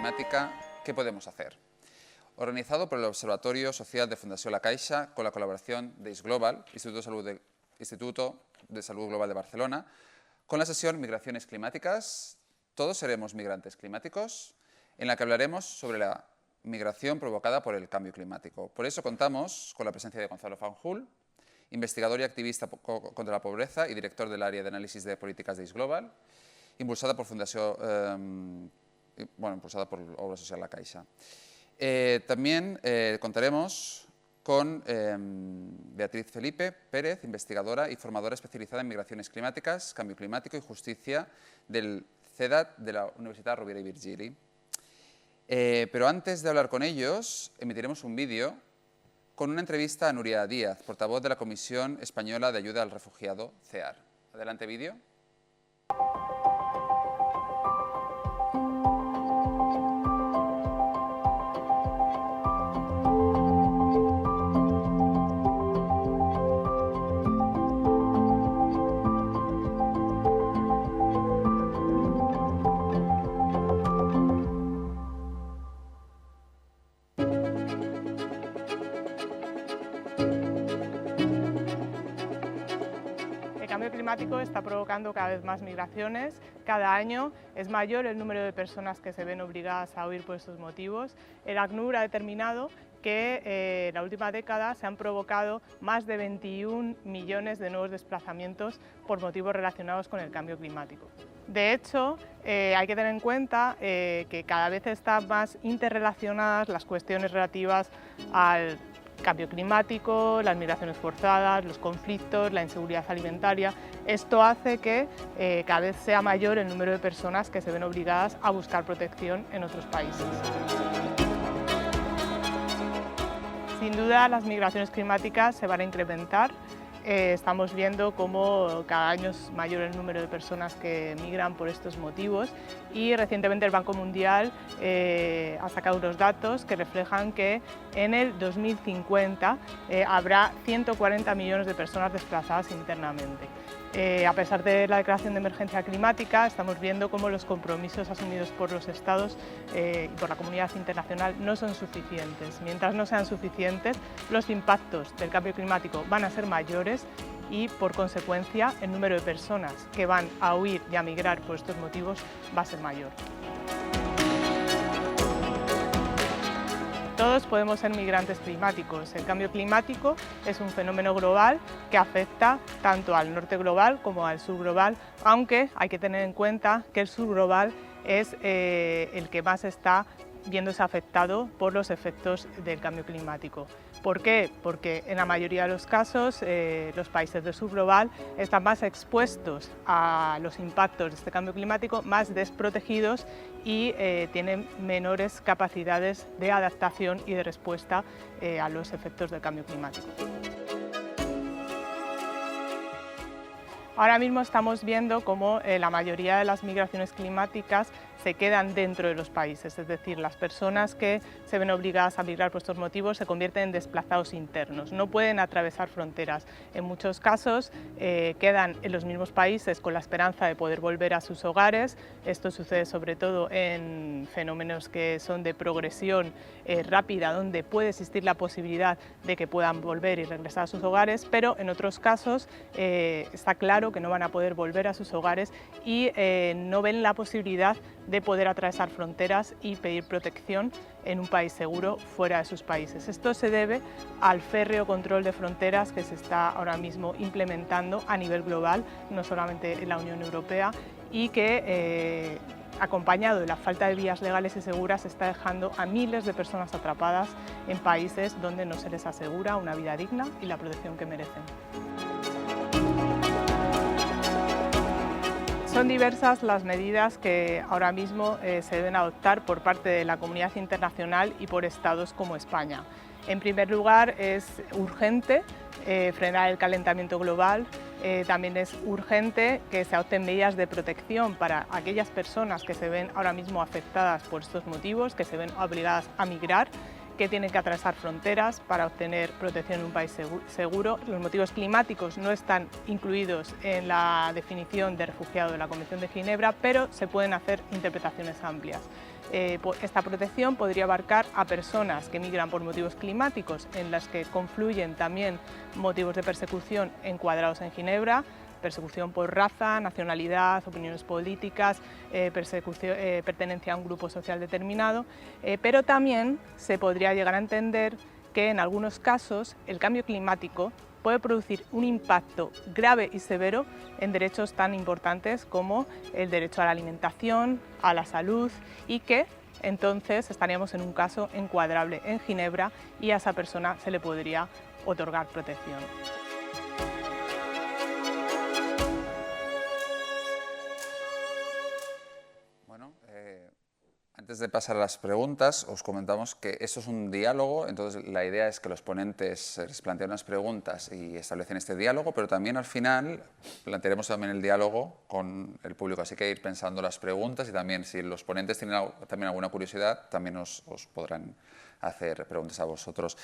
climática, ¿qué podemos hacer? Organizado por el Observatorio Social de Fundació La Caixa, con la colaboración de IS Global, Instituto de Salud Global de Barcelona, con la sesión Migraciones Climáticas, todos seremos migrantes climáticos, en la que hablaremos sobre la migración provocada por el cambio climático. Por eso contamos con la presencia de Gonzalo Fanjul, investigador y activista contra la pobreza y director del área de análisis de políticas de IS Global, impulsada por Obra Social La Caixa. También contaremos con Beatriz Felipe Pérez, investigadora y formadora especializada en migraciones climáticas, cambio climático y justicia del CEDAT de la Universitat Rovira i Virgili. Pero antes de hablar con ellos, emitiremos un vídeo con una entrevista a Núria Díaz, portavoz de la Comisión Española de Ayuda al Refugiado, CEAR. Adelante, vídeo. El cambio climático está provocando cada vez más migraciones. Cada año es mayor el número de personas que se ven obligadas a huir por estos motivos. El ACNUR ha determinado que en la última década se han provocado más de 21 millones de nuevos desplazamientos por motivos relacionados con el cambio climático. De hecho, hay que tener en cuenta que cada vez están más interrelacionadas las cuestiones relativas al cambio climático, las migraciones forzadas, los conflictos, la inseguridad alimentaria. Esto hace que cada vez sea mayor el número de personas que se ven obligadas a buscar protección en otros países. Sin duda, las migraciones climáticas se van a incrementar. Estamos viendo cómo cada año es mayor el número de personas que migran por estos motivos y recientemente el Banco Mundial ha sacado unos datos que reflejan que en el 2050 habrá 140 millones de personas desplazadas internamente. A pesar de la declaración de emergencia climática, estamos viendo cómo los compromisos asumidos por los Estados y por la comunidad internacional no son suficientes. Mientras no sean suficientes, los impactos del cambio climático van a ser mayores y, por consecuencia, el número de personas que van a huir y a migrar por estos motivos va a ser mayor. Todos podemos ser migrantes climáticos. El cambio climático es un fenómeno global que afecta tanto al norte global como al sur global, aunque hay que tener en cuenta que el sur global es el que más está viéndose afectado por los efectos del cambio climático. ¿Por qué? Porque en la mayoría de los casos los países del sur global están más expuestos a los impactos de este cambio climático, más desprotegidos y tienen menores capacidades de adaptación y de respuesta a los efectos del cambio climático. Ahora mismo estamos viendo cómo la mayoría de las migraciones climáticas se quedan dentro de los países, es decir, las personas que se ven obligadas a migrar por estos motivos se convierten en desplazados internos, no pueden atravesar fronteras. En muchos casos quedan en los mismos países con la esperanza de poder volver a sus hogares. Esto sucede sobre todo en fenómenos que son de progresión rápida, donde puede existir la posibilidad de que puedan volver y regresar a sus hogares, pero en otros casos está claro que no van a poder volver a sus hogares y no ven la posibilidad de poder atravesar fronteras y pedir protección en un país seguro fuera de sus países. Esto se debe al férreo control de fronteras que se está ahora mismo implementando a nivel global, no solamente en la Unión Europea, y que acompañado de la falta de vías legales y seguras está dejando a miles de personas atrapadas en países donde no se les asegura una vida digna y la protección que merecen. Son diversas las medidas que ahora mismo se deben adoptar por parte de la comunidad internacional y por estados como España. En primer lugar, es urgente frenar el calentamiento global. También es urgente que se adopten medidas de protección para aquellas personas que se ven ahora mismo afectadas por estos motivos, que se ven obligadas a migrar, que tienen que atravesar fronteras para obtener protección en un país seguro. Los motivos climáticos no están incluidos en la definición de refugiado de la Convención de Ginebra, pero se pueden hacer interpretaciones amplias. Esta protección podría abarcar a personas que migran por motivos climáticos, en las que confluyen también motivos de persecución encuadrados en Ginebra, persecución por raza, nacionalidad, opiniones políticas, pertenencia a un grupo social determinado, pero también se podría llegar a entender que en algunos casos el cambio climático puede producir un impacto grave y severo en derechos tan importantes como el derecho a la alimentación, a la salud, y que entonces estaríamos en un caso encuadrable en Ginebra y a esa persona se le podría otorgar protección. Bueno, antes de pasar a las preguntas, os comentamos que esto es un diálogo, entonces la idea es que los ponentes les planteen unas preguntas y establecen este diálogo, pero también al final plantearemos también el diálogo con el público, así que ir pensando las preguntas y también si los ponentes tienen también alguna curiosidad, también os podrán hacer preguntas a vosotros.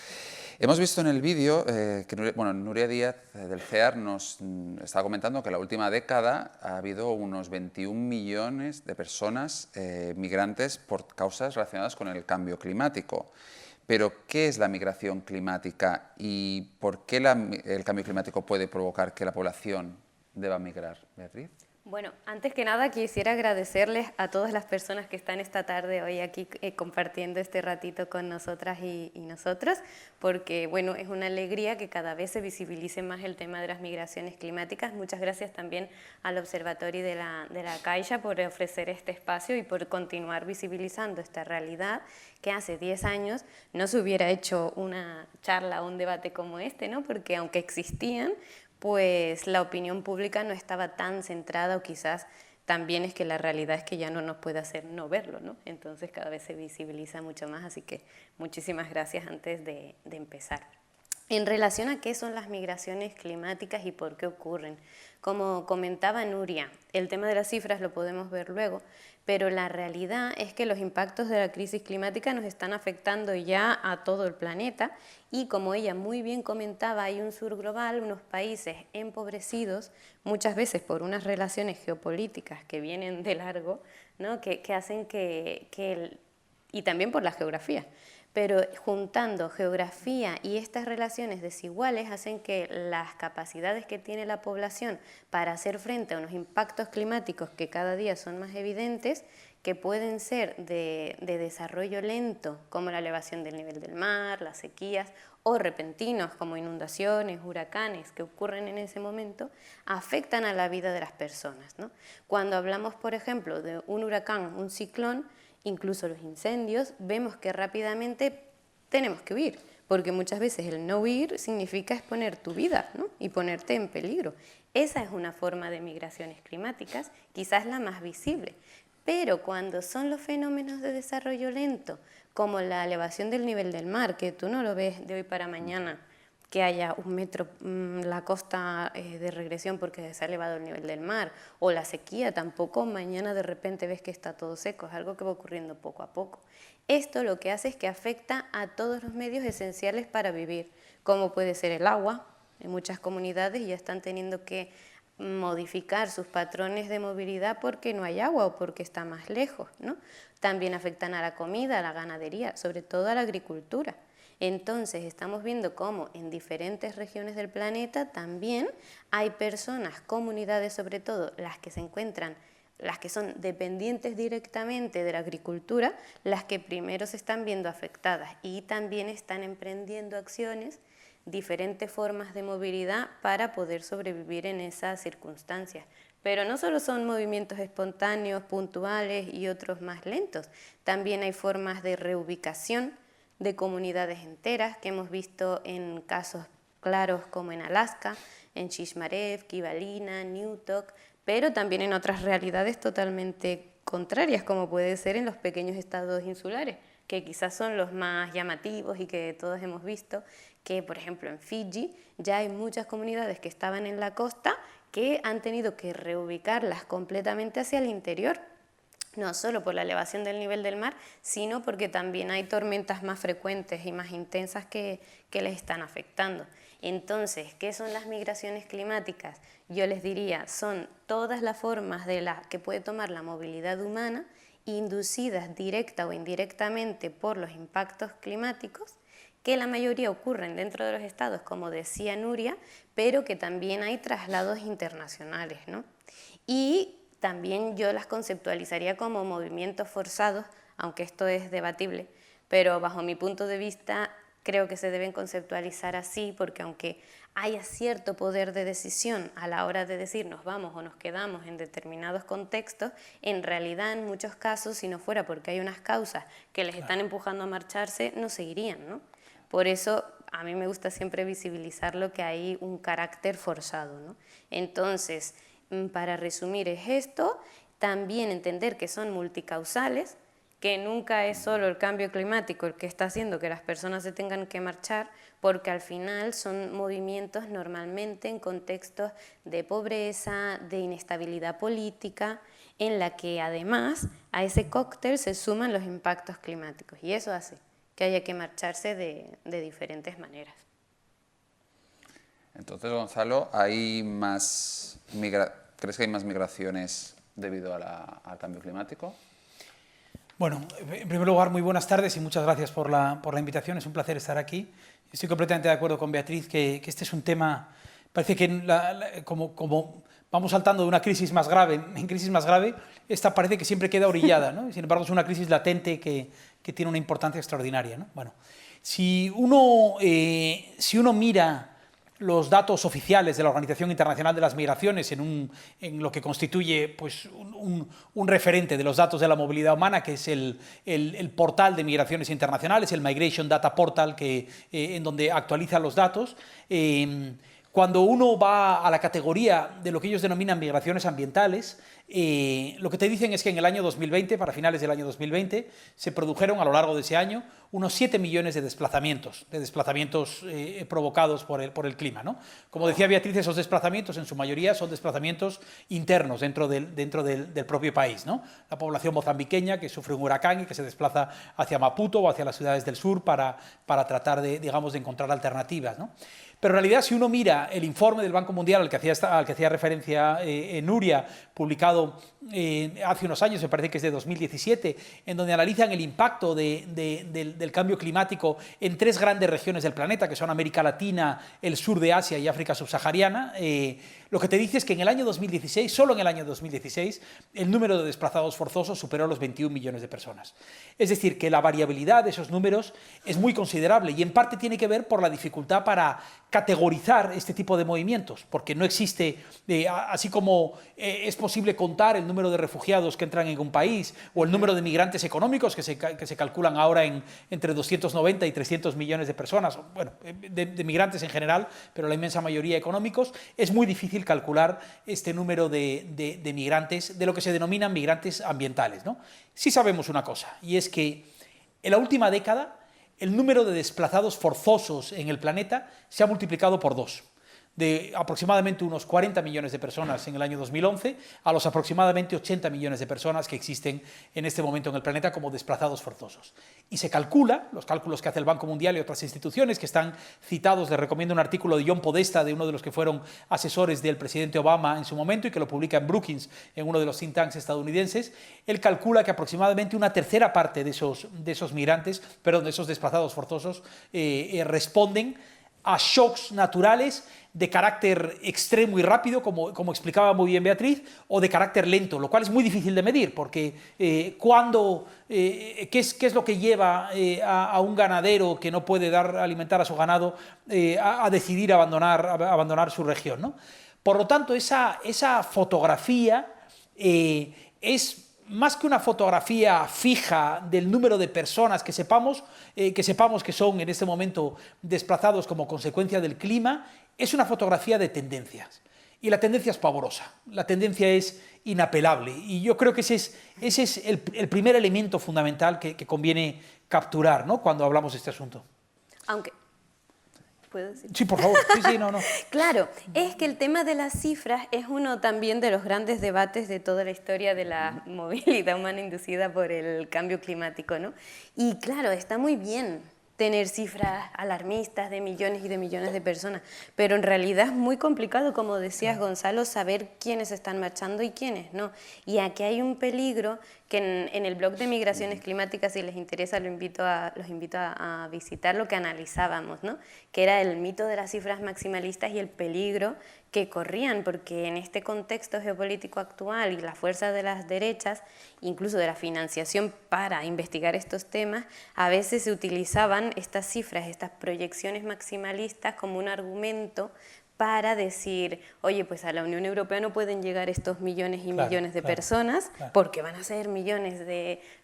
Hemos visto en el vídeo que Nuria Díaz del CEAR nos estaba comentando que en la última década ha habido unos 21 millones de personas migrantes por causas relacionadas con el cambio climático. Pero, ¿qué es la migración climática y por qué el cambio climático puede provocar que la población deba migrar? Beatriz. Bueno, antes que nada quisiera agradecerles a todas las personas que están esta tarde hoy aquí compartiendo este ratito con nosotras y nosotros, porque bueno, es una alegría que cada vez se visibilice más el tema de las migraciones climáticas. Muchas gracias también al Observatorio de la Caixa por ofrecer este espacio y por continuar visibilizando esta realidad que hace 10 años no se hubiera hecho una charla o un debate como este, ¿no? Porque aunque existían, pues la opinión pública no estaba tan centrada, o quizás también es que la realidad es que ya no nos puede hacer no verlo, ¿no? Entonces cada vez se visibiliza mucho más, así que muchísimas gracias antes de empezar. En relación a qué son las migraciones climáticas y por qué ocurren, como comentaba Nuria, el tema de las cifras lo podemos ver luego, pero la realidad es que los impactos de la crisis climática nos están afectando ya a todo el planeta y, como ella muy bien comentaba, hay un sur global, unos países empobrecidos, muchas veces por unas relaciones geopolíticas que vienen de largo, ¿no? que hacen y también por la geografía. Pero juntando geografía y estas relaciones desiguales hacen que las capacidades que tiene la población para hacer frente a unos impactos climáticos que cada día son más evidentes, que pueden ser de desarrollo lento, como la elevación del nivel del mar, las sequías, o repentinos, como inundaciones, huracanes, que ocurren en ese momento, afectan a la vida de las personas, ¿no? Cuando hablamos, por ejemplo, de un huracán, un ciclón, incluso los incendios, vemos que rápidamente tenemos que huir, porque muchas veces el no huir significa exponer tu vida, ¿no? Y ponerte en peligro. Esa es una forma de migraciones climáticas, quizás la más visible, pero cuando son los fenómenos de desarrollo lento, como la elevación del nivel del mar, que tú no lo ves de hoy para mañana, que haya 1 metro la costa de regresión porque se ha elevado el nivel del mar, o la sequía, tampoco mañana de repente ves que está todo seco, es algo que va ocurriendo poco a poco. Esto lo que hace es que afecta a todos los medios esenciales para vivir, como puede ser el agua. En muchas comunidades ya están teniendo que modificar sus patrones de movilidad porque no hay agua o porque está más lejos, ¿no? También afectan a la comida, a la ganadería, sobre todo a la agricultura. Entonces estamos viendo cómo en diferentes regiones del planeta también hay personas, comunidades sobre todo, las que se encuentran, las que son dependientes directamente de la agricultura, las que primero se están viendo afectadas y también están emprendiendo acciones, diferentes formas de movilidad para poder sobrevivir en esas circunstancias. Pero no solo son movimientos espontáneos, puntuales y otros más lentos, también hay formas de reubicación de comunidades enteras que hemos visto en casos claros como en Alaska, en Shishmaref, Kivalina, Newtok, pero también en otras realidades totalmente contrarias, como puede ser en los pequeños estados insulares, que quizás son los más llamativos y que todos hemos visto, que por ejemplo en Fiji ya hay muchas comunidades que estaban en la costa que han tenido que reubicarlas completamente hacia el interior, no solo por la elevación del nivel del mar, sino porque también hay tormentas más frecuentes y más intensas que les están afectando. Entonces, ¿qué son las migraciones climáticas? Yo les diría, son todas las formas que puede tomar la movilidad humana inducidas directa o indirectamente por los impactos climáticos, que la mayoría ocurren dentro de los estados, como decía Nuria, pero que también hay traslados internacionales, ¿no? Y también yo las conceptualizaría como movimientos forzados, aunque esto es debatible, pero bajo mi punto de vista creo que se deben conceptualizar así, porque aunque haya cierto poder de decisión a la hora de decir nos vamos o nos quedamos en determinados contextos, en realidad en muchos casos, si no fuera porque hay unas causas que les están empujando a marcharse, no seguirían, ¿no? Por eso a mí me gusta siempre visibilizar lo que hay un carácter forzado, ¿no? Entonces, para resumir es esto, también entender que son multicausales, que nunca es solo el cambio climático el que está haciendo que las personas se tengan que marchar, porque al final son movimientos normalmente en contextos de pobreza, de inestabilidad política, en la que además a ese cóctel se suman los impactos climáticos, y eso hace que haya que marcharse de diferentes maneras. Entonces, Gonzalo, ¿crees que hay más migraciones debido al cambio climático? Bueno, en primer lugar, muy buenas tardes y muchas gracias por la invitación. Es un placer estar aquí. Estoy completamente de acuerdo con Beatriz que este es un tema, parece que como vamos saltando de una crisis más grave en crisis más grave, esta parece que siempre queda orillada, ¿no? Sin embargo, es una crisis latente que tiene una importancia extraordinaria, ¿no? Bueno, si uno mira los datos oficiales de la Organización Internacional de las Migraciones en lo que constituye pues, un referente de los datos de la movilidad humana, que es el portal de migraciones internacionales, el Migration Data Portal, en donde actualiza los datos. Cuando uno va a la categoría de lo que ellos denominan migraciones ambientales, lo que te dicen es que en el año 2020, para finales del año 2020, se produjeron a lo largo de ese año unos 7 millones de desplazamientos provocados por el clima, ¿no? Como decía Beatriz, esos desplazamientos en su mayoría son desplazamientos internos dentro del propio país, ¿no? La población mozambiqueña que sufre un huracán y que se desplaza hacia Maputo o hacia las ciudades del sur para tratar de encontrar alternativas, ¿no? Pero en realidad, si uno mira el informe del Banco Mundial al que hacía referencia Nuria, publicado hace unos años, me parece que es de 2017, en donde analizan el impacto del cambio climático en 3 grandes regiones del planeta, que son América Latina, el sur de Asia y África subsahariana, lo que te dice es que en el año 2016, solo en el año 2016, el número de desplazados forzosos superó los 21 millones de personas. Es decir, que la variabilidad de esos números es muy considerable y en parte tiene que ver por la dificultad para categorizar este tipo de movimientos, porque no existe, así como es posible contar el número de refugiados que entran en un país o el número de migrantes económicos que se calculan ahora entre 290 y 300 millones de personas, bueno, de migrantes en general, pero la inmensa mayoría económicos, es muy difícil calcular este número de migrantes, de lo que se denominan migrantes ambientales, ¿no? Sí sabemos una cosa, y es que en la última década el número de desplazados forzosos en el planeta se ha multiplicado por 2. De aproximadamente unos 40 millones de personas en el año 2011 a los aproximadamente 80 millones de personas que existen en este momento en el planeta como desplazados forzosos. Y se calcula, los cálculos que hace el Banco Mundial y otras instituciones que están citados, les recomiendo un artículo de John Podesta, de uno de los que fueron asesores del presidente Obama en su momento y que lo publica en Brookings, en uno de los think tanks estadounidenses. Él calcula que aproximadamente una tercera parte de esos desplazados forzosos responden a shocks naturales de carácter extremo y rápido, como explicaba muy bien Beatriz, o de carácter lento, lo cual es muy difícil de medir, porque ¿qué es lo que lleva a un ganadero que no puede alimentar a su ganado a decidir abandonar su región, ¿no? Por lo tanto, esa fotografía es más que una fotografía fija del número de personas que sepamos que son en este momento desplazados como consecuencia del clima, es una fotografía de tendencias. Y la tendencia es pavorosa, la tendencia es inapelable. Y yo creo que ese es el primer elemento fundamental que conviene capturar, ¿no?, cuando hablamos de este asunto. Aunque... ¿Puedo decir? Sí, por favor. Sí, no. Claro, es que el tema de las cifras es uno también de los grandes debates de toda la historia de la movilidad humana inducida por el cambio climático, ¿no? Y claro, está muy bien tener cifras alarmistas de millones y de millones de personas, pero en realidad es muy complicado, como decías, Gonzalo, saber quiénes están marchando y quiénes no. Y aquí hay un peligro que en el blog de Migraciones Climáticas, si les interesa, los invito a visitar lo que analizábamos, ¿no? Que era el mito de las cifras maximalistas y el peligro que corrían, porque en este contexto geopolítico actual y la fuerza de las derechas, incluso de la financiación para investigar estos temas, a veces se utilizaban estas cifras, estas proyecciones maximalistas como un argumento para decir, oye, pues a la Unión Europea no pueden llegar estos millones y millones de personas, porque van a ser millones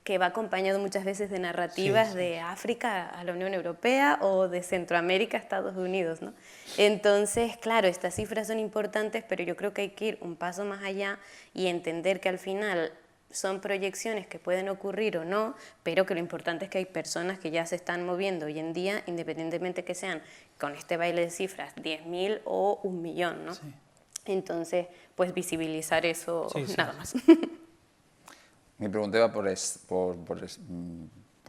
que va acompañado muchas veces de narrativas de África a la Unión Europea o de Centroamérica a Estados Unidos, ¿no? Entonces, claro, estas cifras son importantes, pero yo creo que hay que ir un paso más allá y entender que al final son proyecciones que pueden ocurrir o no, pero que lo importante es que hay personas que ya se están moviendo hoy en día, independientemente que sean con este baile de cifras 10.000 o 1 millón, ¿no? Sí. Entonces, pues visibilizar eso nada más. Mi pregunta iba por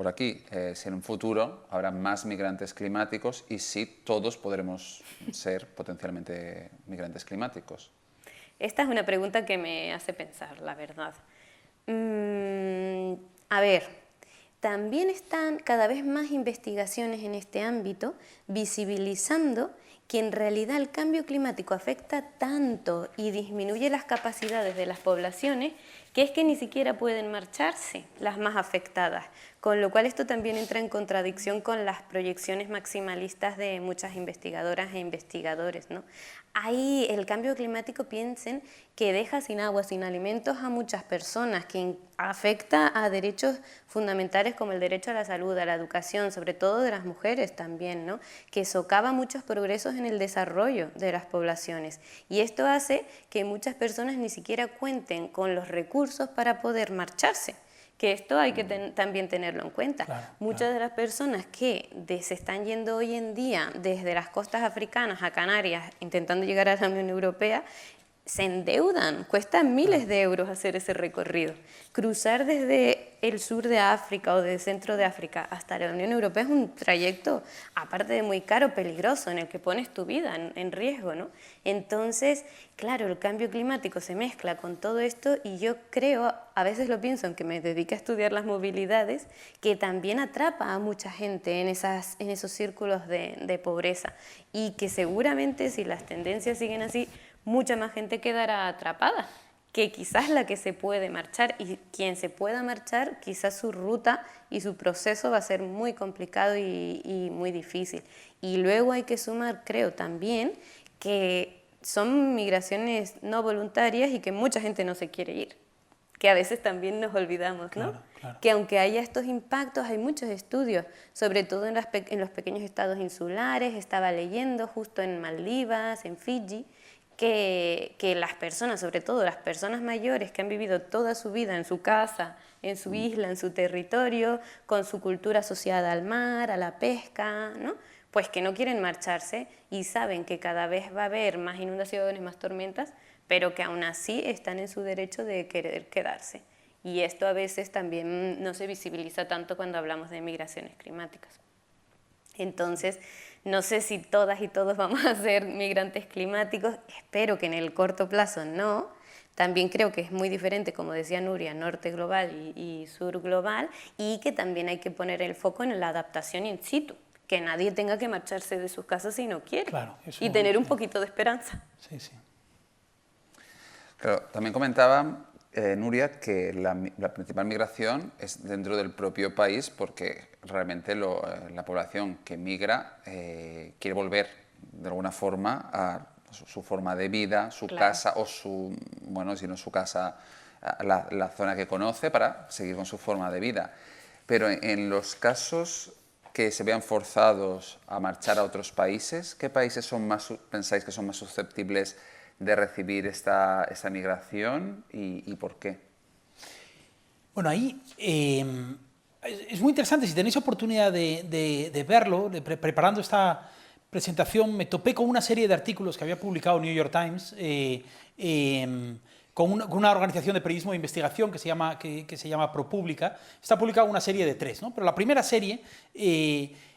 aquí, si en un futuro habrá más migrantes climáticos y si todos podremos ser potencialmente migrantes climáticos. Esta es una pregunta que me hace pensar, la verdad. A ver, también están cada vez más investigaciones en este ámbito visibilizando que en realidad el cambio climático afecta tanto y disminuye las capacidades de las poblaciones que es que ni siquiera pueden marcharse las más afectadas, con lo cual esto también entra en contradicción con las proyecciones maximalistas de muchas investigadoras e investigadores, ¿no? Ahí el cambio climático, piensen que deja sin agua, sin alimentos a muchas personas, que afecta a derechos fundamentales como el derecho a la salud, a la educación, sobre todo de las mujeres también, ¿no? Que socava muchos progresos en el desarrollo de las poblaciones. Y esto hace que muchas personas ni siquiera cuenten con los recursos para poder marcharse. Que esto hay que también tenerlo en cuenta. Muchas de las personas que se están yendo hoy en día desde las costas africanas a Canarias intentando llegar a la Unión Europea, se endeudan, cuesta miles de euros hacer ese recorrido. Cruzar desde el sur de África o del centro de África hasta la Unión Europea es un trayecto, aparte de muy caro, peligroso, en el que pones tu vida en riesgo, ¿no? Entonces, claro, el cambio climático se mezcla con todo esto y yo creo, a veces lo pienso, aunque me dedique a estudiar las movilidades, que también atrapa a mucha gente en esos círculos de pobreza y que seguramente si las tendencias siguen así, mucha más gente quedará atrapada que quizás la que se puede marchar, y quien se pueda marchar, quizás su ruta y su proceso va a ser muy complicado y muy difícil. Y luego hay que sumar, creo también, que son migraciones no voluntarias y que mucha gente no se quiere ir, que a veces también nos olvidamos, ¿no? Claro. Que aunque haya estos impactos, hay muchos estudios, sobre todo en los pequeños estados insulares, estaba leyendo justo en Maldivas, en Fiji, que las personas, sobre todo las personas mayores que han vivido toda su vida en su casa, en su isla, en su territorio, con su cultura asociada al mar, a la pesca, ¿no? Pues que no quieren marcharse y saben que cada vez va a haber más inundaciones, más tormentas, pero que aún así están en su derecho de querer quedarse. Y esto a veces también no se visibiliza tanto cuando hablamos de migraciones climáticas. Entonces, no sé si todas y todos vamos a ser migrantes climáticos, espero que en el corto plazo no. También creo que es muy diferente, como decía Nuria, norte global y sur global, y que también hay que poner el foco en la adaptación in situ, que nadie tenga que marcharse de sus casas si no quiere, y tener un poquito de esperanza. Sí, sí. Claro, también comentaba Nuria, que la principal migración es dentro del propio país, porque realmente la población que migra quiere volver de alguna forma a su forma de vida, su casa o si no su casa, la zona que conoce, para seguir con su forma de vida. Pero en los casos que se vean forzados a marchar a otros países, ¿qué países pensáis que son más susceptibles de recibir esta migración y por qué? Bueno, ahí es muy interesante. Si tenéis oportunidad de verlo, preparando esta presentación, me topé con una serie de artículos que había publicado New York Times con una organización de periodismo de investigación que se llama ProPublica. Está publicada una serie de 3, ¿no? Pero la primera serie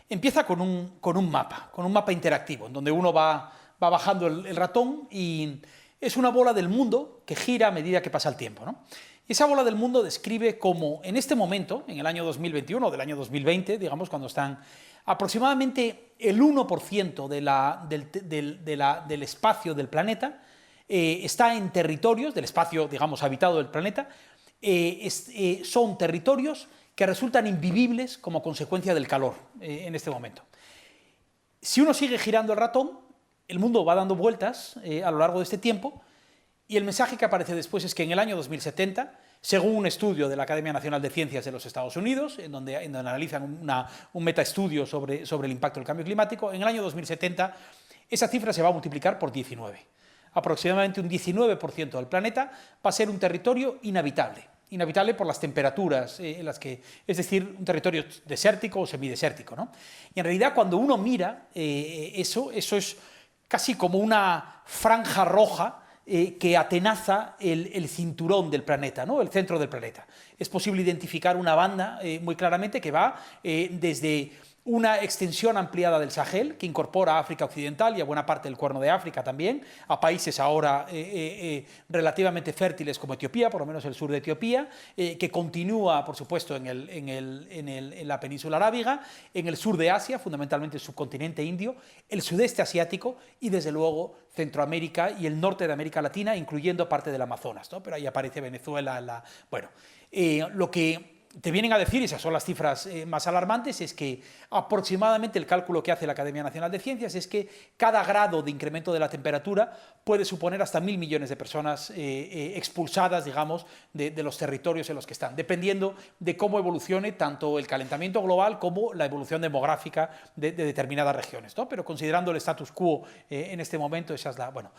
empieza con un mapa interactivo, en donde uno va bajando el ratón y es una bola del mundo que gira a medida que pasa el tiempo, ¿no? Y esa bola del mundo describe cómo en este momento, en el año 2021 o del año 2020, digamos, cuando están aproximadamente el 1% del espacio del planeta, está en territorios, del espacio, digamos, habitado del planeta, son territorios que resultan invivibles como consecuencia del calor en este momento. Si uno sigue girando el ratón, el mundo va dando vueltas a lo largo de este tiempo, y el mensaje que aparece después es que en el año 2070, según un estudio de la Academia Nacional de Ciencias de los Estados Unidos, en donde analizan un metaestudio sobre el impacto del cambio climático, en el año 2070 esa cifra se va a multiplicar por 19. Aproximadamente un 19% del planeta va a ser un territorio inhabitable por las temperaturas en las que, es decir, un territorio desértico o semidesértico, ¿no? Y en realidad cuando uno mira eso es casi como una franja roja que atenaza el cinturón del planeta, ¿no? El centro del planeta. Es posible identificar una banda muy claramente que va desde una extensión ampliada del Sahel, que incorpora a África Occidental y a buena parte del Cuerno de África también, a países ahora relativamente fértiles como Etiopía, por lo menos el sur de Etiopía, que continúa, por supuesto, en la península arábiga, en el sur de Asia, fundamentalmente el subcontinente indio, el sudeste asiático y, desde luego, Centroamérica y el norte de América Latina, incluyendo parte del Amazonas, ¿no? Pero ahí aparece Venezuela. Bueno, lo que te vienen a decir, esas son las cifras más alarmantes, es que aproximadamente el cálculo que hace la Academia Nacional de Ciencias es que cada grado de incremento de la temperatura puede suponer hasta 1.000 millones de personas expulsadas, digamos, de los territorios en los que están, dependiendo de cómo evolucione tanto el calentamiento global como la evolución demográfica de determinadas regiones, ¿no? Pero considerando el status quo en este momento, esa es la... Bueno,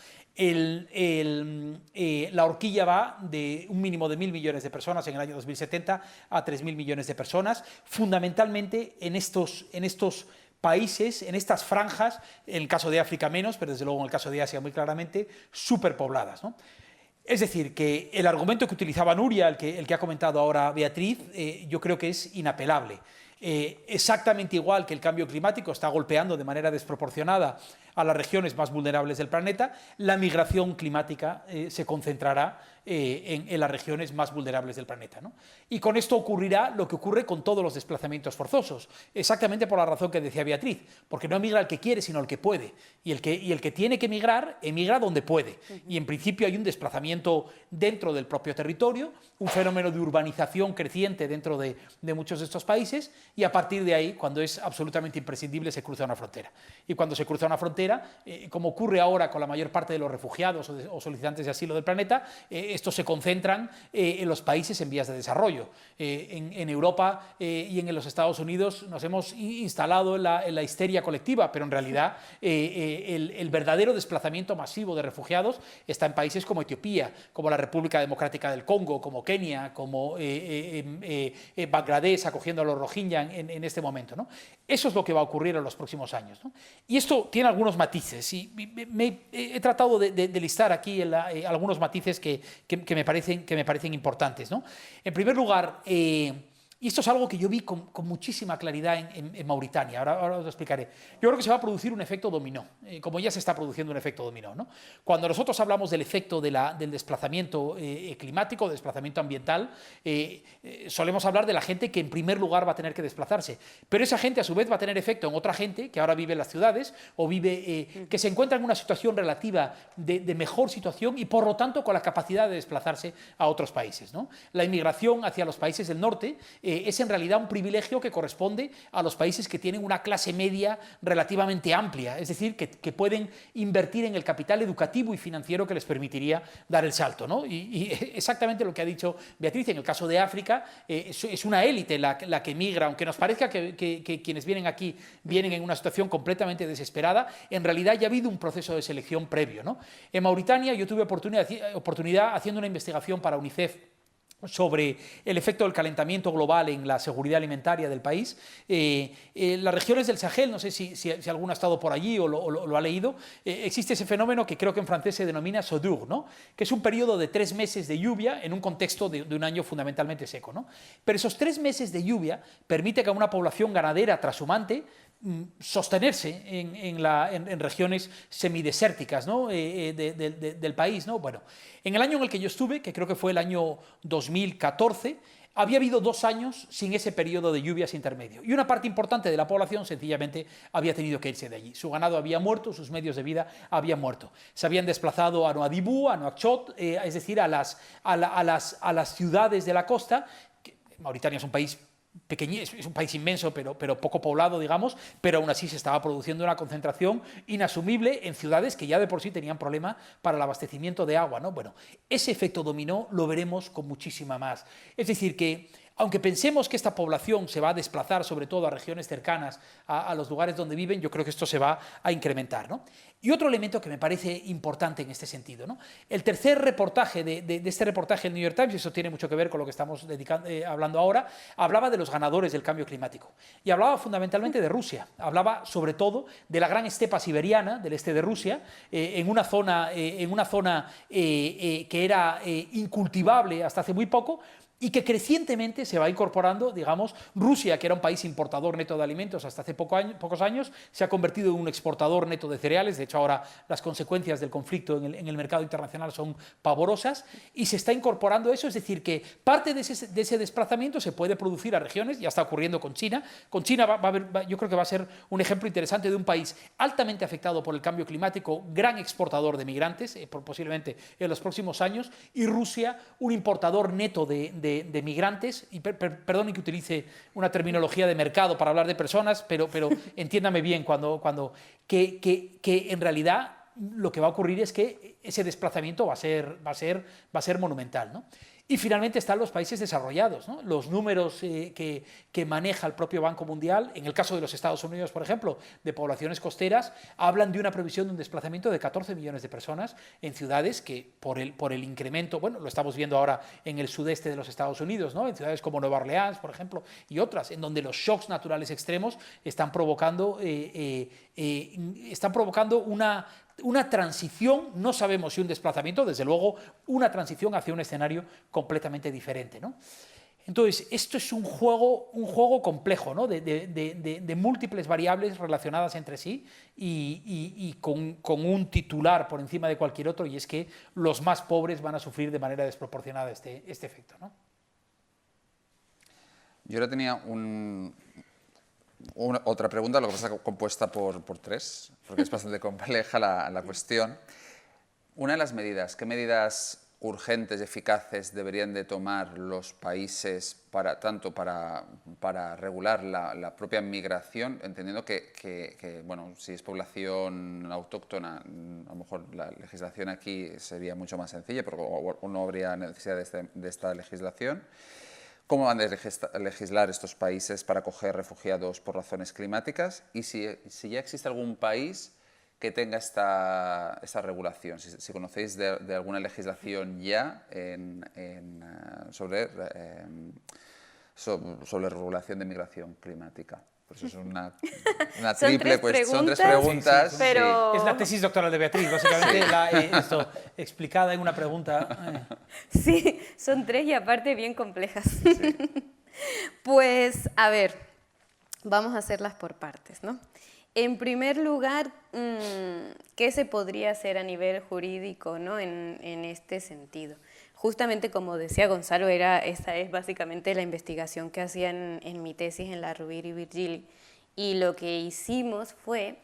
la horquilla va de un mínimo de 1.000 millones de personas en el año 2070 a 3.000 millones de personas, fundamentalmente en estos países, en estas franjas, en el caso de África menos, pero desde luego en el caso de Asia muy claramente, superpobladas, ¿no? Es decir, que el argumento que utilizaba Nuria, el que ha comentado ahora Beatriz, yo creo que es inapelable. Exactamente igual que el cambio climático está golpeando de manera desproporcionada a las regiones más vulnerables del planeta, la migración climática se concentrará en las regiones más vulnerables del planeta, ¿no? Y con esto ocurrirá lo que ocurre con todos los desplazamientos forzosos, exactamente por la razón que decía Beatriz, porque no emigra el que quiere, sino el que puede, y el que tiene que emigrar, emigra donde puede, y en principio hay un desplazamiento dentro del propio territorio, un fenómeno de urbanización creciente dentro de muchos de estos países, y a partir de ahí, cuando es absolutamente imprescindible, se cruza una frontera. Y cuando se cruza una frontera, como ocurre ahora con la mayor parte de los refugiados o solicitantes de asilo del planeta, estos se concentran en los países en vías de desarrollo. En Europa y en los Estados Unidos nos hemos instalado en la histeria colectiva, pero en realidad el verdadero desplazamiento masivo de refugiados está en países como Etiopía, como la República Democrática del Congo, como Kenia, como Bangladesh acogiendo a los Rohingya en este momento, ¿no? Eso es lo que va a ocurrir en los próximos años, ¿no? Y esto tiene algunos matices, y he tratado de listar aquí algunos matices que me parecen importantes, ¿no? En primer lugar, y esto es algo que yo vi con muchísima claridad en Mauritania, ahora os lo explicaré. Yo creo que se va a producir un efecto dominó, como ya se está produciendo un efecto dominó, ¿no? Cuando nosotros hablamos del efecto del desplazamiento climático, desplazamiento ambiental, solemos hablar de la gente que en primer lugar va a tener que desplazarse, pero esa gente a su vez va a tener efecto en otra gente que ahora vive en las ciudades o que se encuentra en una situación relativa de mejor situación y por lo tanto con la capacidad de desplazarse a otros países, ¿no? La inmigración hacia los países del norte es en realidad un privilegio que corresponde a los países que tienen una clase media relativamente amplia, es decir, que pueden invertir en el capital educativo y financiero que les permitiría dar el salto, ¿no? Y exactamente lo que ha dicho Beatriz, en el caso de África, es una élite la que migra, aunque nos parezca que quienes vienen aquí vienen en una situación completamente desesperada, en realidad ya ha habido un proceso de selección previo, ¿no? En Mauritania yo tuve oportunidad haciendo una investigación para UNICEF sobre el efecto del calentamiento global en la seguridad alimentaria del país. Las regiones del Sahel, no sé si alguno ha estado por allí o lo ha leído, existe ese fenómeno que creo que en francés se denomina sodur, ¿no? Que es un periodo de 3 meses de lluvia en un contexto de un año fundamentalmente seco, ¿no? Pero esos 3 meses de lluvia permite que una población ganadera trashumante sostenerse en regiones semidesérticas, ¿no? Del país, ¿no? Bueno, en el año en el que yo estuve, que creo que fue el año 2014, había habido 2 años sin ese periodo de lluvias intermedio y una parte importante de la población sencillamente había tenido que irse de allí. Su ganado había muerto, sus medios de vida habían muerto. Se habían desplazado a Nouadhibou, a Nouakchott, es decir, a las ciudades de la costa. Mauritania es un país pequeño, es un país inmenso, pero poco poblado, digamos, pero aún así se estaba produciendo una concentración inasumible en ciudades que ya de por sí tenían problema para el abastecimiento de agua, ¿no? Bueno, ese efecto dominó lo veremos con muchísima más. Es decir, que aunque pensemos que esta población se va a desplazar sobre todo a regiones cercanas a los lugares donde viven, yo creo que esto se va a incrementar, ¿no? Y otro elemento que me parece importante en este sentido, ¿no? El tercer reportaje de este reportaje del New York Times, y eso tiene mucho que ver con lo que estamos hablando ahora, hablaba de los ganadores del cambio climático. Y hablaba fundamentalmente de Rusia. Hablaba sobre todo de la gran estepa siberiana del este de Rusia, en una zona que era incultivable hasta hace muy poco, y que crecientemente se va incorporando, digamos, Rusia, que era un país importador neto de alimentos hasta hace pocos años, se ha convertido en un exportador neto de cereales. De hecho, ahora las consecuencias del conflicto en el mercado internacional son pavorosas, y se está incorporando eso, es decir, que parte de ese desplazamiento se puede producir a regiones, ya está ocurriendo con China. Con China yo creo que va a ser un ejemplo interesante de un país altamente afectado por el cambio climático, gran exportador de migrantes, posiblemente en los próximos años, y Rusia, un importador neto de migrantes, y perdonen que utilice una terminología de mercado para hablar de personas, pero entiéndame bien que en realidad lo que va a ocurrir es que ese desplazamiento va a ser monumental, ¿no? Y finalmente están los países desarrollados, ¿no? Los números que maneja el propio Banco Mundial, en el caso de los Estados Unidos, por ejemplo, de poblaciones costeras, hablan de una previsión de un desplazamiento de 14 millones de personas en ciudades que, por el incremento, bueno, lo estamos viendo ahora en el sudeste de los Estados Unidos, ¿no? En ciudades como Nueva Orleans, por ejemplo, y otras, en donde los shocks naturales extremos están provocando una transición, no sabemos si un desplazamiento, desde luego una transición hacia un escenario completamente diferente, ¿no? Entonces, esto es un juego complejo, ¿no? de múltiples variables relacionadas entre sí y con un titular por encima de cualquier otro, y es que los más pobres van a sufrir de manera desproporcionada este efecto, ¿no? Yo ahora tenía otra pregunta, lo que pasa es compuesta por 3, porque es bastante compleja la cuestión. Una de las medidas, ¿qué medidas urgentes y eficaces deberían de tomar los países tanto para regular la propia migración, entendiendo que bueno, si es población autóctona, a lo mejor la legislación aquí sería mucho más sencilla, porque no habría necesidad de esta legislación? ¿Cómo van a legislar estos países para acoger refugiados por razones climáticas? Y si ya existe algún país que tenga esta regulación, si conocéis de alguna legislación ya sobre regulación de migración climática. Pues es una triple cuestión, son 3 preguntas. Sí, pero... Es la tesis doctoral de Beatriz, básicamente, esto explicada en una pregunta. Sí, son 3 y aparte bien complejas. Sí. Pues, a ver, vamos a hacerlas por partes, ¿no? En primer lugar, ¿qué se podría hacer a nivel jurídico, ¿no? en este sentido? Justamente como decía Gonzalo, esa es básicamente la investigación que hacía en mi tesis en la Rovira y Virgili, y lo que hicimos fue,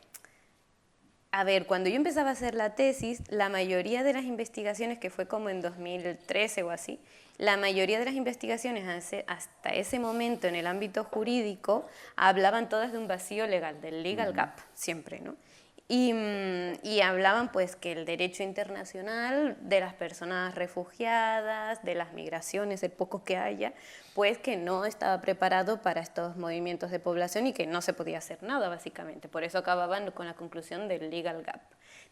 a ver, cuando yo empezaba a hacer la tesis, la mayoría de las investigaciones, que fue como en 2013 o así, la mayoría de las investigaciones hasta ese momento en el ámbito jurídico hablaban todas de un vacío legal, del legal gap, siempre, ¿no? Y hablaban pues que el derecho internacional de las personas refugiadas, de las migraciones, el poco que haya, pues que no estaba preparado para estos movimientos de población y que no se podía hacer nada básicamente. Por eso acababan con la conclusión del legal gap.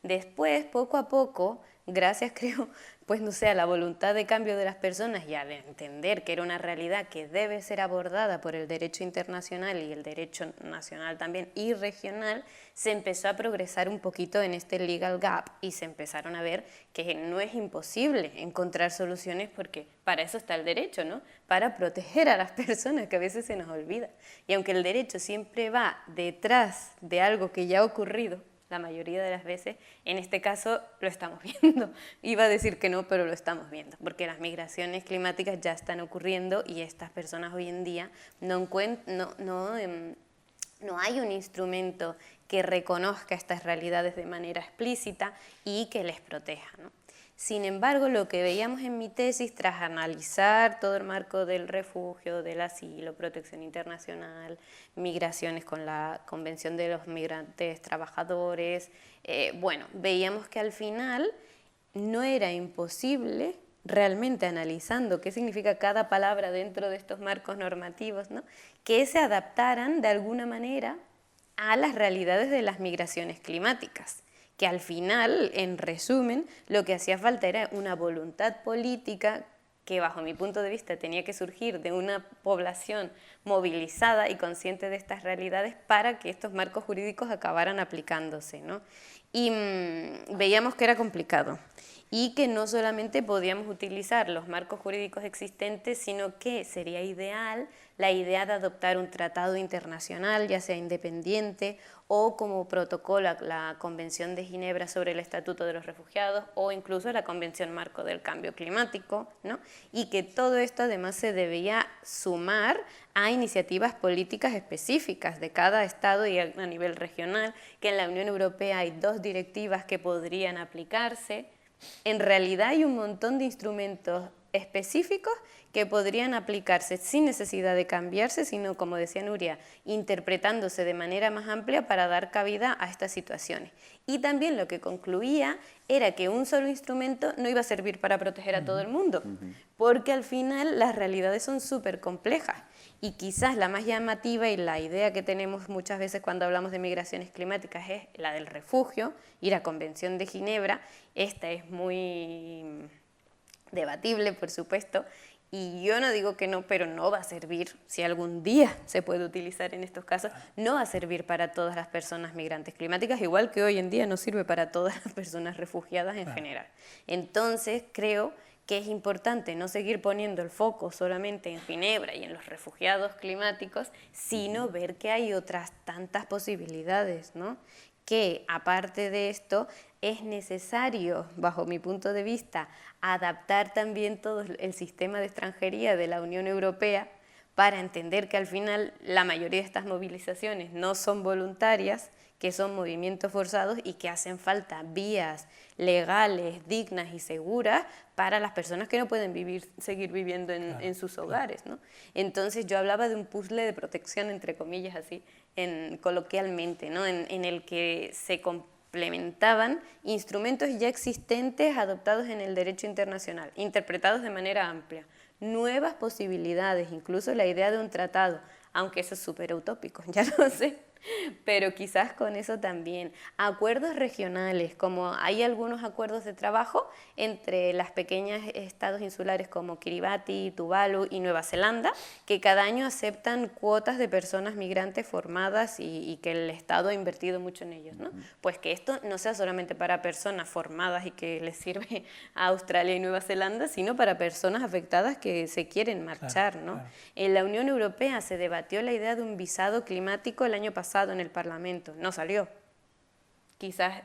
Después, poco a poco, gracias creo, pues no sé, a la voluntad de cambio de las personas y al entender que era una realidad que debe ser abordada por el derecho internacional y el derecho nacional también y regional, se empezó a progresar un poquito en este legal gap y se empezaron a ver que no es imposible encontrar soluciones porque para eso está el derecho, ¿no? Para proteger a las personas, que a veces se nos olvida. Y aunque el derecho siempre va detrás de algo que ya ha ocurrido, la mayoría de las veces, en este caso lo estamos viendo. Iba a decir que no, pero lo estamos viendo, porque las migraciones climáticas ya están ocurriendo y estas personas hoy en día no hay un instrumento que reconozca estas realidades de manera explícita y que les proteja, ¿no? Sin embargo, lo que veíamos en mi tesis, tras analizar todo el marco del refugio, del asilo, protección internacional, migraciones con la Convención de los Migrantes Trabajadores, bueno, veíamos que al final no era imposible, realmente analizando qué significa cada palabra dentro de estos marcos normativos, ¿no?, que se adaptaran de alguna manera a las realidades de las migraciones climáticas, que al final, en resumen, lo que hacía falta era una voluntad política que, bajo mi punto de vista, tenía que surgir de una población movilizada y consciente de estas realidades para que estos marcos jurídicos acabaran aplicándose, ¿no? Y veíamos que era complicado y que no solamente podíamos utilizar los marcos jurídicos existentes, sino que sería ideal la idea de adoptar un tratado internacional, ya sea independiente o como protocolo la Convención de Ginebra sobre el Estatuto de los Refugiados o incluso la Convención Marco del Cambio Climático, ¿no? Y que todo esto además se debía sumar a iniciativas políticas específicas de cada Estado y a nivel regional, que en la Unión Europea hay 2 directivas que podrían aplicarse. En realidad hay un montón de instrumentos específicos que podrían aplicarse sin necesidad de cambiarse, sino, como decía Nuria, interpretándose de manera más amplia para dar cabida a estas situaciones. Y también lo que concluía era que un solo instrumento no iba a servir para proteger a todo el mundo, porque al final las realidades son súper complejas. Y quizás la más llamativa y la idea que tenemos muchas veces cuando hablamos de migraciones climáticas es la del refugio y la Convención de Ginebra. Esta es muy debatible, por supuesto, y yo no digo que no, pero no va a servir, si algún día se puede utilizar en estos casos, no va a servir para todas las personas migrantes climáticas, igual que hoy en día no sirve para todas las personas refugiadas en general. Entonces creo que es importante no seguir poniendo el foco solamente en Ginebra y en los refugiados climáticos, sino ver que hay otras tantas posibilidades, ¿no? Que aparte de esto es necesario, bajo mi punto de vista, adaptar también todo el sistema de extranjería de la Unión Europea para entender que al final la mayoría de estas movilizaciones no son voluntarias, que son movimientos forzados y que hacen falta vías legales, dignas y seguras para las personas que no pueden seguir viviendo en sus hogares, ¿no? Entonces yo hablaba de un puzzle de protección, entre comillas, así, coloquialmente, ¿no? En el que se complementaban instrumentos ya existentes adoptados en el derecho internacional, interpretados de manera amplia, nuevas posibilidades, incluso la idea de un tratado, aunque eso es súper utópico, ya lo sé, pero quizás con eso también. Acuerdos regionales, como hay algunos acuerdos de trabajo entre las pequeñas estados insulares como Kiribati, Tuvalu y Nueva Zelanda, que cada año aceptan cuotas de personas migrantes formadas y que el Estado ha invertido mucho en ellos, ¿no? Pues que esto no sea solamente para personas formadas y que les sirve a Australia y Nueva Zelanda, sino para personas afectadas que se quieren marchar, ¿no? Claro. En la Unión Europea se debatió la idea de un visado climático el año pasado en el Parlamento, no salió. Quizás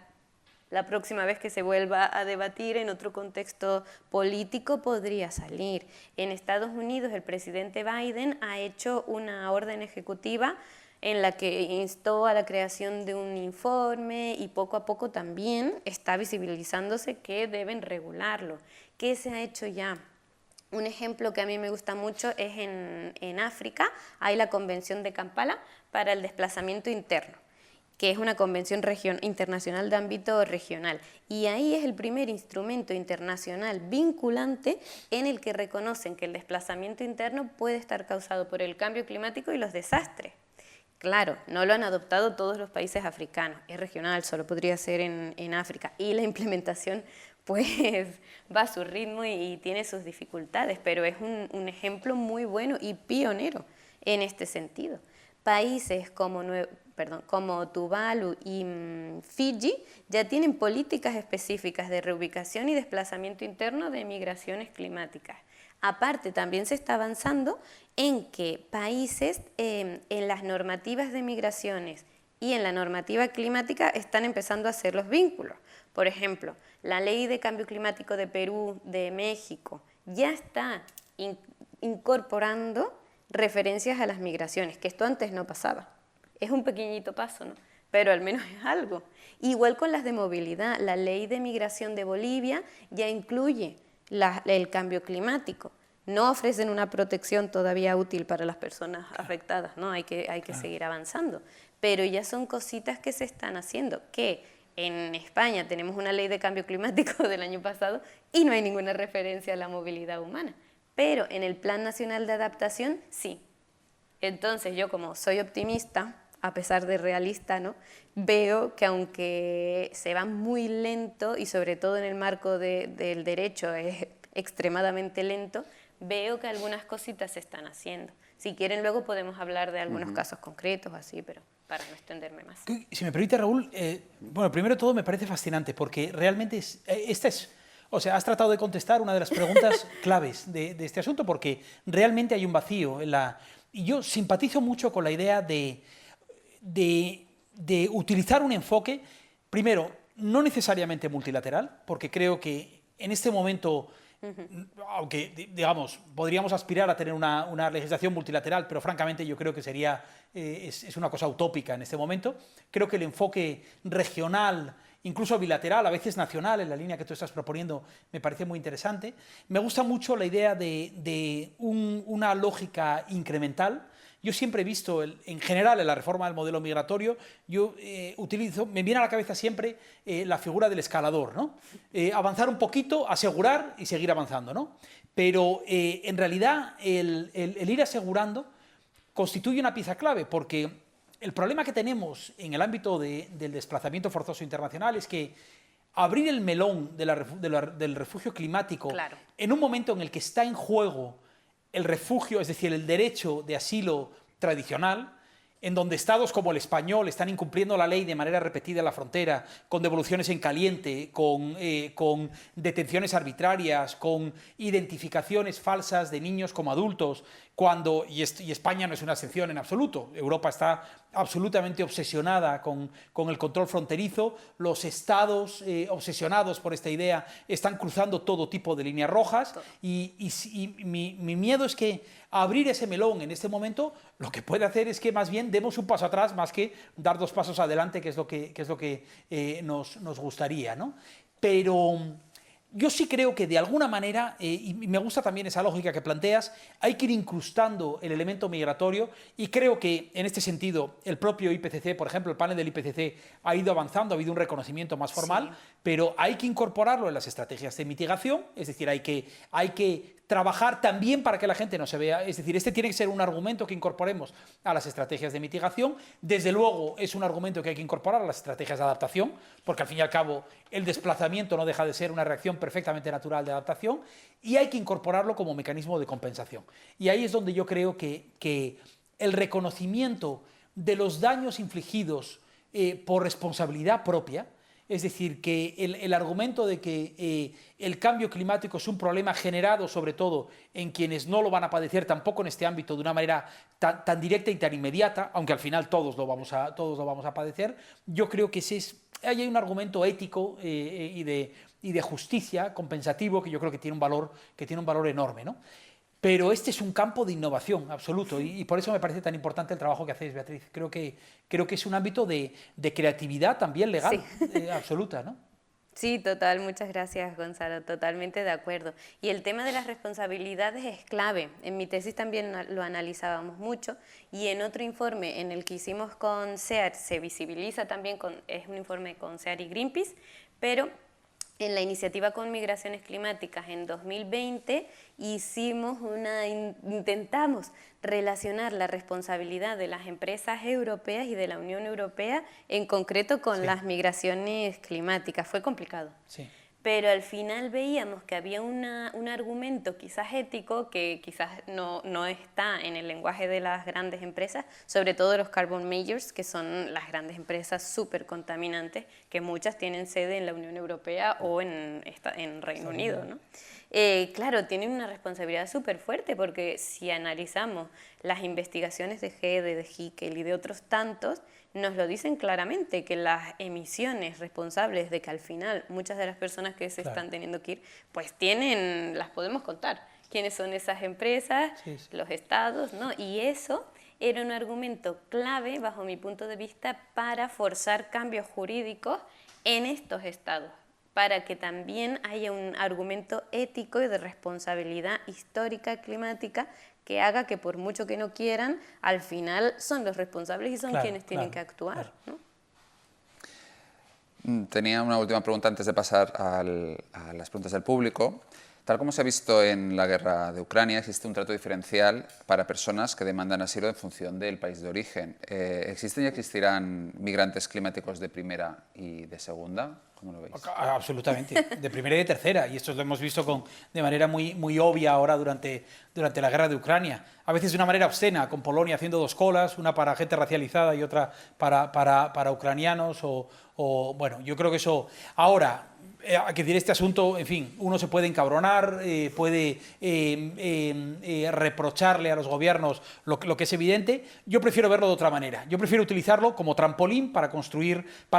la próxima vez que se vuelva a debatir en otro contexto político podría salir. En Estados Unidos el presidente Biden ha hecho una orden ejecutiva en la que instó a la creación de un informe y poco a poco también está visibilizándose que deben regularlo. ¿Qué se ha hecho ya? Un ejemplo que a mí me gusta mucho es en África, hay la Convención de Kampala para el desplazamiento interno, que es una convención internacional de ámbito regional. Y ahí es el primer instrumento internacional vinculante en el que reconocen que el desplazamiento interno puede estar causado por el cambio climático y los desastres. Claro, no lo han adoptado todos los países africanos, es regional, solo podría ser en África. Y la implementación pues va a su ritmo y tiene sus dificultades, pero es un ejemplo muy bueno y pionero en este sentido. Países como Tuvalu y Fiji ya tienen políticas específicas de reubicación y desplazamiento interno de migraciones climáticas. Aparte, también se está avanzando en que países en las normativas de migraciones y en la normativa climática están empezando a hacer los vínculos. Por ejemplo, la ley de cambio climático de Perú, de México, ya está incorporando referencias a las migraciones, que esto antes no pasaba. Es un pequeñito paso, ¿no? Pero al menos es algo. Igual con las de movilidad, la ley de migración de Bolivia ya incluye el cambio climático. No ofrecen una protección todavía útil para las personas afectadas, ¿no? Hay que seguir avanzando. Pero ya son cositas que se están haciendo, que en España tenemos una ley de cambio climático del año pasado y no hay ninguna referencia a la movilidad humana. Pero en el Plan Nacional de Adaptación, sí. Entonces yo, como soy optimista, a pesar de realista, ¿no?, veo que aunque se va muy lento y sobre todo en el marco del derecho es extremadamente lento, veo que algunas cositas se están haciendo. Si quieren luego podemos hablar de algunos casos concretos así, pero para no extenderme más. Si me permite, Raúl, bueno, primero de todo me parece fascinante porque realmente o sea, has tratado de contestar una de las preguntas claves de este asunto porque realmente hay un vacío en la... Y yo simpatizo mucho con la idea de utilizar un enfoque, primero, no necesariamente multilateral, porque creo que en este momento, aunque, digamos, podríamos aspirar a tener una legislación multilateral, pero francamente yo creo que sería, es una cosa utópica en este momento. Creo que el enfoque regional, incluso bilateral, a veces nacional, en la línea que tú estás proponiendo, me parece muy interesante. Me gusta mucho la idea de una lógica incremental. Yo siempre he visto, en general, en la reforma del modelo migratorio, yo me viene a la cabeza siempre la figura del escalador, ¿no? Avanzar un poquito, asegurar y seguir avanzando, ¿no? Pero en realidad el ir asegurando constituye una pieza clave, porque el problema que tenemos en el ámbito del desplazamiento forzoso internacional es que abrir el melón del refugio climático, claro, en un momento en el que está en juego el refugio, es decir, el derecho de asilo tradicional, en donde estados como el español están incumpliendo la ley de manera repetida en la frontera, con devoluciones en caliente, con detenciones arbitrarias, con identificaciones falsas de niños como adultos, y España no es una excepción en absoluto. Europa está absolutamente obsesionada con el control fronterizo. Los estados obsesionados por esta idea están cruzando todo tipo de líneas rojas y mi miedo es que abrir ese melón en este momento lo que puede hacer es que más bien demos un paso atrás más que dar dos pasos adelante, que es lo que nos gustaría, ¿no? Pero yo sí creo que de alguna manera, y me gusta también esa lógica que planteas, hay que ir incrustando el elemento migratorio y creo que en este sentido el propio IPCC, por ejemplo, el panel del IPCC ha ido avanzando, ha habido un reconocimiento más formal, sí, pero hay que incorporarlo en las estrategias de mitigación, es decir, hay que trabajar también para que la gente no se vea, es decir, este tiene que ser un argumento que incorporemos a las estrategias de mitigación, desde luego es un argumento que hay que incorporar a las estrategias de adaptación, porque al fin y al cabo el desplazamiento no deja de ser una reacción perfectamente natural de adaptación y hay que incorporarlo como mecanismo de compensación. Y ahí es donde yo creo que el reconocimiento de los daños infligidos por responsabilidad propia, es decir, que el argumento de que el cambio climático es un problema generado sobre todo en quienes no lo van a padecer tampoco en este ámbito de una manera tan directa y tan inmediata, aunque al final todos lo vamos a padecer, yo creo que ahí hay un argumento ético y de justicia compensativo que yo creo que tiene un valor enorme, ¿no? Pero este es un campo de innovación absoluto y por eso me parece tan importante el trabajo que hacéis, Beatriz. Creo que es un ámbito de creatividad también legal, sí, absoluta, ¿no? Sí, total, muchas gracias, Gonzalo, totalmente de acuerdo. Y el tema de las responsabilidades es clave. En mi tesis también lo analizábamos mucho y en otro informe en el que hicimos con SEAR se visibiliza también, es un informe con SEAR y Greenpeace, pero en la iniciativa con migraciones climáticas en 2020 intentamos relacionar la responsabilidad de las empresas europeas y de la Unión Europea en concreto con las migraciones climáticas. Fue complicado. Sí. Pero al final veíamos que había un argumento quizás ético que quizás no está en el lenguaje de las grandes empresas, sobre todo los carbon majors, que son las grandes empresas súper contaminantes, que muchas tienen sede en la Unión Europea o en Reino Unido, ¿no? claro, tienen una responsabilidad súper fuerte, porque si analizamos las investigaciones de GEDE, de Hickel y de otros tantos, nos lo dicen claramente, que las emisiones responsables de que al final muchas de las personas que se están teniendo que ir, pues las podemos contar. ¿Quiénes son esas empresas? Sí. Los estados, ¿no? Y eso era un argumento clave, bajo mi punto de vista, para forzar cambios jurídicos en estos estados, para que también haya un argumento ético y de responsabilidad histórica climática que haga que, por mucho que no quieran, al final son los responsables y son quienes tienen que actuar, ¿no? Tenía una última pregunta antes de pasar a las preguntas del público. Tal como se ha visto en la guerra de Ucrania, existe un trato diferencial para personas que demandan asilo en función del país de origen. ¿Existen y existirán migrantes climáticos de primera y de segunda? ¿Cómo lo veis? Absolutamente, de primera y de tercera, y esto lo hemos visto de manera muy obvia ahora durante la guerra de Ucrania. A veces de una manera obscena, con Polonia haciendo dos colas, una para gente racializada y otra para ucranianos, bueno, yo creo que eso... Ahora, hay que decir, este asunto, en fin, uno se puede encabronar, puede reprocharle a los gobiernos lo que es evidente. Yo prefiero verlo de otra manera. Yo prefiero utilizarlo como trampolín para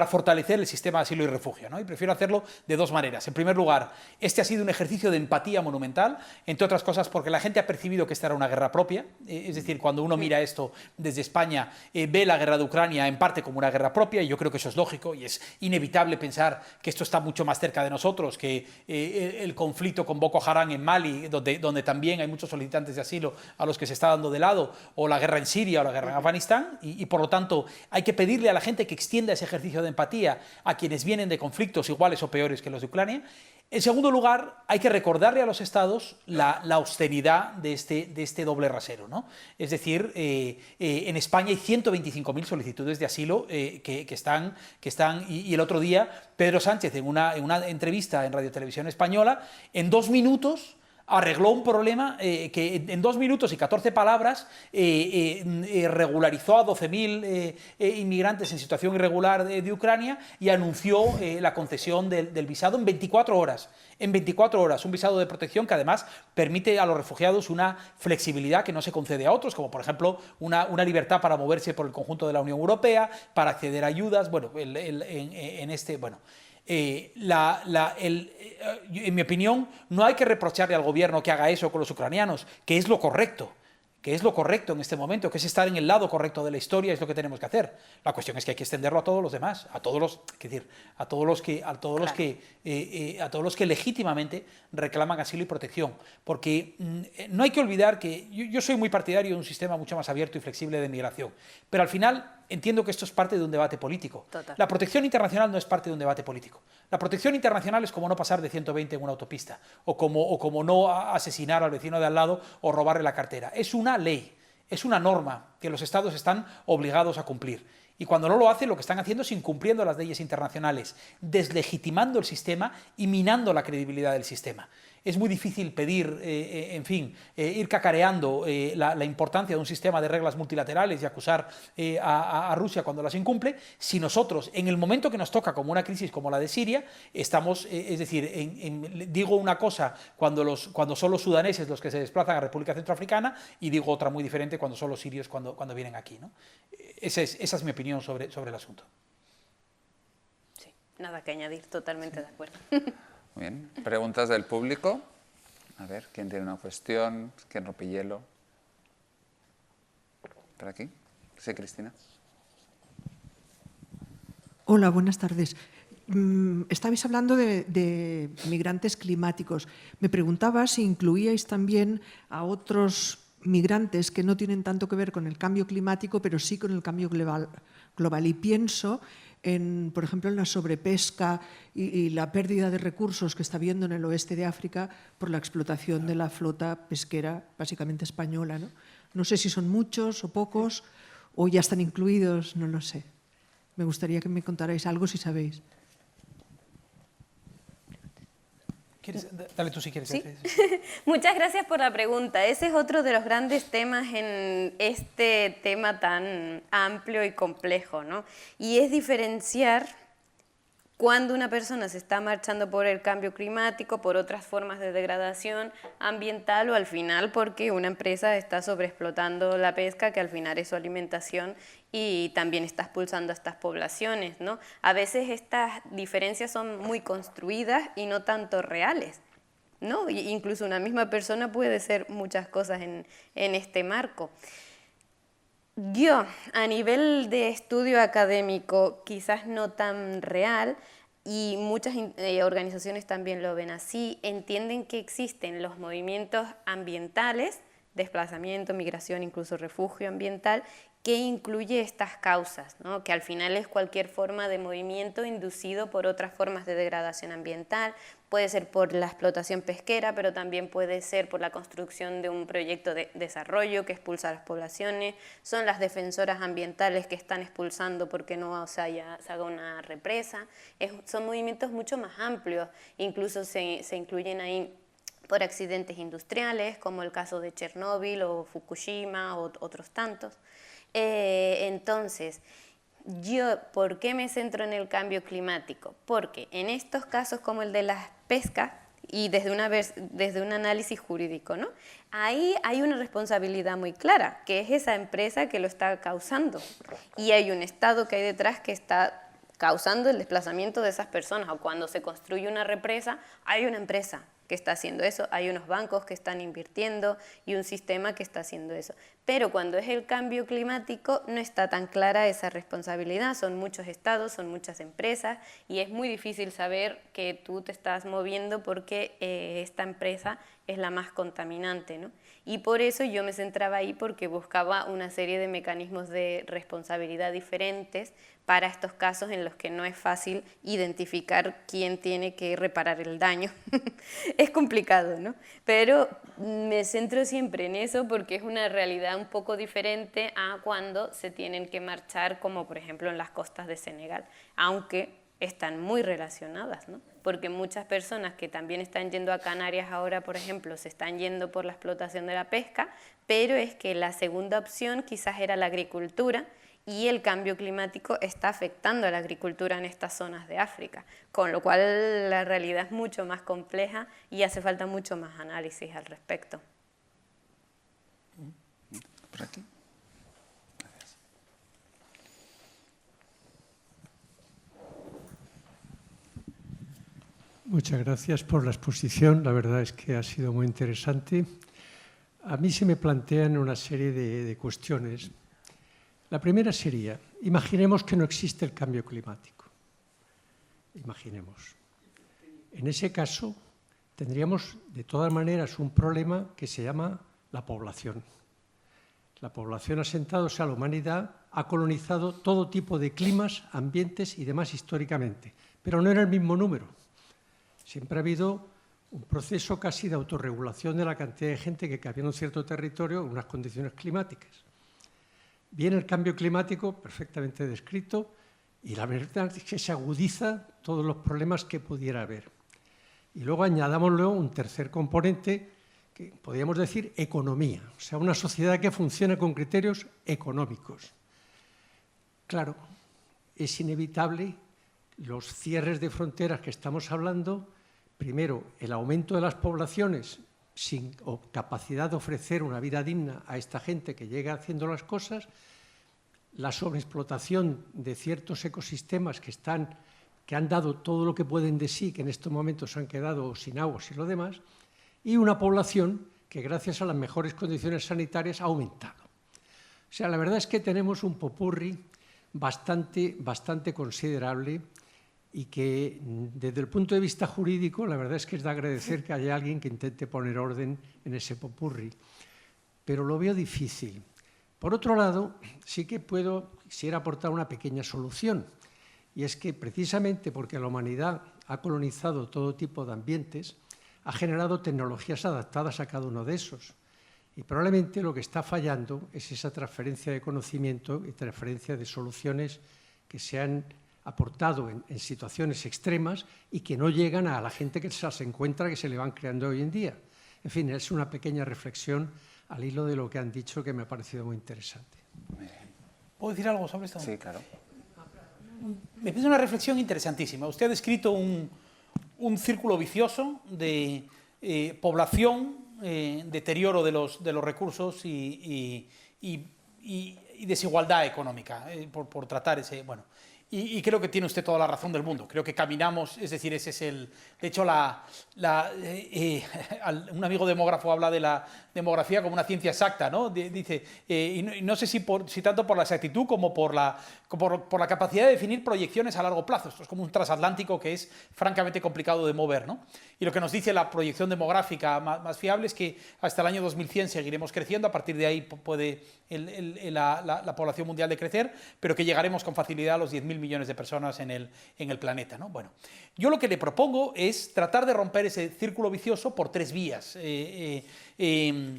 fortalecer el sistema de asilo y refugio, ¿no? Y prefiero hacerlo de dos maneras. En primer lugar, este ha sido un ejercicio de empatía monumental, entre otras cosas porque la gente ha percibido que esta era una guerra propia. Es decir, cuando uno mira esto desde España, ve la guerra de Ucrania en parte como una guerra propia, y yo creo que eso es lógico y es inevitable pensar que esto está mucho más cerca de nosotros que el conflicto con Boko Haram en Mali, donde también hay muchos solicitantes de asilo a los que se está dando de lado, o la guerra en Siria o la guerra en Afganistán, y por lo tanto hay que pedirle a la gente que extienda ese ejercicio de empatía a quienes vienen de conflictos iguales o peores que los de Ucrania. En segundo lugar, hay que recordarle a los estados la austeridad de este doble rasero, ¿no? Es decir, en España hay 125.000 solicitudes de asilo que están y el otro día Pedro Sánchez, en una entrevista en Radio Televisión Española, en 2 minutos arregló un problema que en 2 minutos y 14 palabras regularizó a 12.000 inmigrantes en situación irregular de Ucrania y anunció la concesión del visado en 24 horas. En 24 horas, un visado de protección que además permite a los refugiados una flexibilidad que no se concede a otros, como por ejemplo una libertad para moverse por el conjunto de la Unión Europea, para acceder a ayudas, bueno, en mi opinión, no hay que reprocharle al gobierno que haga eso con los ucranianos, que es lo correcto en este momento, que es estar en el lado correcto de la historia, es lo que tenemos que hacer. La cuestión es que hay que extenderlo a todos los demás, a todos los que legítimamente reclaman asilo y protección, porque no hay que olvidar que yo soy muy partidario de un sistema mucho más abierto y flexible de migración, pero al final entiendo que esto es parte de un debate político. Total. La protección internacional no es parte de un debate político. La protección internacional es como no pasar de 120 en una autopista, o como no asesinar al vecino de al lado o robarle la cartera. Es una ley, es una norma que los estados están obligados a cumplir. Y cuando no lo hacen, lo que están haciendo es incumpliendo las leyes internacionales, deslegitimando el sistema y minando la credibilidad del sistema. Es muy difícil pedir, ir cacareando la importancia de un sistema de reglas multilaterales y acusar a Rusia cuando las incumple, si nosotros, en el momento que nos toca, como una crisis como la de Siria, estamos, digo una cosa cuando son los sudaneses los que se desplazan a República Centroafricana y digo otra muy diferente cuando son los sirios cuando vienen aquí, ¿no? Esa es mi opinión sobre el asunto. Sí, nada que añadir, totalmente de acuerdo. Muy bien. ¿Preguntas del público? A ver, ¿quién tiene una cuestión? ¿Quién rompe hielo? ¿Por aquí? Sí, Cristina. Hola, buenas tardes. Estabais hablando de migrantes climáticos. Me preguntaba si incluíais también a otros migrantes que no tienen tanto que ver con el cambio climático, pero sí con el cambio global. Y pienso por ejemplo, en la sobrepesca y la pérdida de recursos que está habiendo en el oeste de África por la explotación de la flota pesquera, básicamente española, ¿no? No sé si son muchos o pocos, o ya están incluidos, no lo sé. Me gustaría que me contarais algo si sabéis. Dale tú si quieres. ¿Sí? Muchas gracias por la pregunta. Ese es otro de los grandes temas en este tema tan amplio y complejo, ¿no? Y es diferenciar cuando una persona se está marchando por el cambio climático, por otras formas de degradación ambiental o al final porque una empresa está sobreexplotando la pesca, que al final es su alimentación y también está expulsando a estas poblaciones, ¿no? A veces estas diferencias son muy construidas y no tanto reales, ¿no? Incluso una misma persona puede ser muchas cosas en este marco. Yo, a nivel de estudio académico, quizás no tan real, y muchas organizaciones también lo ven así, entienden que existen los movimientos ambientales, desplazamiento, migración, incluso refugio ambiental, que incluye estas causas, ¿no? Que al final es cualquier forma de movimiento inducido por otras formas de degradación ambiental, puede ser por la explotación pesquera, pero también puede ser por la construcción de un proyecto de desarrollo que expulsa a las poblaciones, son las defensoras ambientales que están expulsando porque no se haga una represa, son movimientos mucho más amplios, incluso se incluyen ahí por accidentes industriales, como el caso de Chernóbil o Fukushima o otros tantos. Entonces, yo, ¿por qué me centro en el cambio climático? Porque en estos casos como el de las pescas, y desde un análisis jurídico, ¿no? Ahí hay una responsabilidad muy clara, que es esa empresa que lo está causando, y hay un Estado que hay detrás que está causando el desplazamiento de esas personas, o cuando se construye una represa, hay una empresa que está haciendo eso, hay unos bancos que están invirtiendo y un sistema que está haciendo eso. Pero cuando es el cambio climático no está tan clara esa responsabilidad, son muchos estados, son muchas empresas y es muy difícil saber que tú te estás moviendo porque esta empresa es la más contaminante, ¿no? Y por eso yo me centraba ahí porque buscaba una serie de mecanismos de responsabilidad diferentes para estos casos en los que no es fácil identificar quién tiene que reparar el daño. Es complicado, ¿no? Pero me centro siempre en eso porque es una realidad un poco diferente a cuando se tienen que marchar, como por ejemplo en las costas de Senegal, aunque están muy relacionadas, ¿no? Porque muchas personas que también están yendo a Canarias ahora, por ejemplo, se están yendo por la explotación de la pesca, pero es que la segunda opción quizás era la agricultura, y el cambio climático está afectando a la agricultura en estas zonas de África, con lo cual la realidad es mucho más compleja y hace falta mucho más análisis al respecto. Por aquí. Gracias. Muchas gracias por la exposición, la verdad es que ha sido muy interesante. A mí se me plantean una serie de cuestiones. La primera sería, imaginemos que no existe el cambio climático. Imaginemos. En ese caso, tendríamos de todas maneras un problema que se llama la población. La población asentada, o sea, la humanidad, ha colonizado todo tipo de climas, ambientes y demás históricamente, pero no en el mismo número. Siempre ha habido un proceso casi de autorregulación de la cantidad de gente que cabía en un cierto territorio en unas condiciones climáticas. Viene el cambio climático, perfectamente descrito, y la verdad es que se agudiza todos los problemas que pudiera haber. Y luego añadamos un tercer componente, que podríamos decir economía, o sea, una sociedad que funciona con criterios económicos. Claro, es inevitable los cierres de fronteras que estamos hablando, primero, el aumento de las poblaciones sin capacidad de ofrecer una vida digna a esta gente que llega haciendo las cosas, la sobreexplotación de ciertos ecosistemas que han dado todo lo que pueden de sí, que en estos momentos han quedado sin agua y lo demás, y una población que gracias a las mejores condiciones sanitarias ha aumentado. O sea, la verdad es que tenemos un popurrí bastante considerable y que desde el punto de vista jurídico la verdad es que es de agradecer que haya alguien que intente poner orden en ese popurrí, pero lo veo difícil. Por otro lado, sí que quisiera aportar una pequeña solución, y es que precisamente porque la humanidad ha colonizado todo tipo de ambientes, ha generado tecnologías adaptadas a cada uno de esos, y probablemente lo que está fallando es esa transferencia de conocimiento y transferencia de soluciones que se han aportado en situaciones extremas y que no llegan a la gente que se las encuentra, que se le van creando hoy en día. En fin, es una pequeña reflexión al hilo de lo que han dicho que me ha parecido muy interesante. ¿Puedo decir algo sobre esto? Sí, claro. me parece una reflexión interesantísima. Usted ha descrito un círculo vicioso de población, deterioro de los recursos y desigualdad económica, por tratar ese... Bueno, y creo que tiene usted toda la razón del mundo. Creo que caminamos, es decir, ese es el... De hecho, un amigo demógrafo habla de la demografía como una ciencia exacta, ¿no? Dice, y no sé si tanto por la exactitud como por la capacidad de definir proyecciones a largo plazo. Esto es como un transatlántico que es francamente complicado de mover, ¿no? Y lo que nos dice la proyección demográfica más fiable es que hasta el año 2100 seguiremos creciendo, a partir de ahí puede la población mundial decrecer, pero que llegaremos con facilidad a los 10.000 millones de personas en el planeta, ¿no? Bueno, yo lo que le propongo es tratar de romper ese círculo vicioso por tres vías. El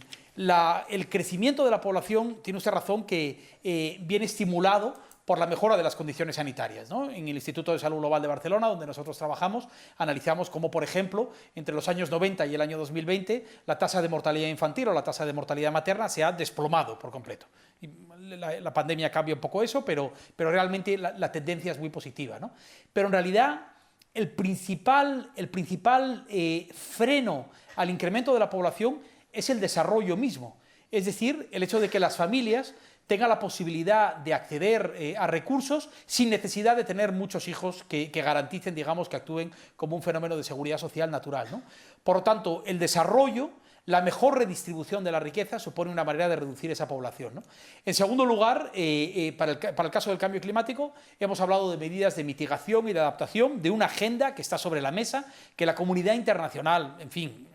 crecimiento de la población, tiene usted razón, que viene estimulado por la mejora de las condiciones sanitarias, ¿no? En el Instituto de Salud Global de Barcelona, donde nosotros trabajamos, analizamos cómo, por ejemplo, entre los años 90 y el año 2020, la tasa de mortalidad infantil o la tasa de mortalidad materna se ha desplomado por completo. Y la pandemia cambia un poco eso, pero realmente la tendencia es muy positiva, ¿no? Pero en realidad el principal freno al incremento de la población es el desarrollo mismo. Es decir, el hecho de que las familias tengan la posibilidad de acceder a recursos sin necesidad de tener muchos hijos que garanticen, digamos, que actúen como un fenómeno de seguridad social natural, ¿no? Por lo tanto, el desarrollo, la mejor redistribución de la riqueza supone una manera de reducir esa población, ¿no? En segundo lugar, para el caso del cambio climático, hemos hablado de medidas de mitigación y de adaptación, de una agenda que está sobre la mesa, que la comunidad internacional, en fin,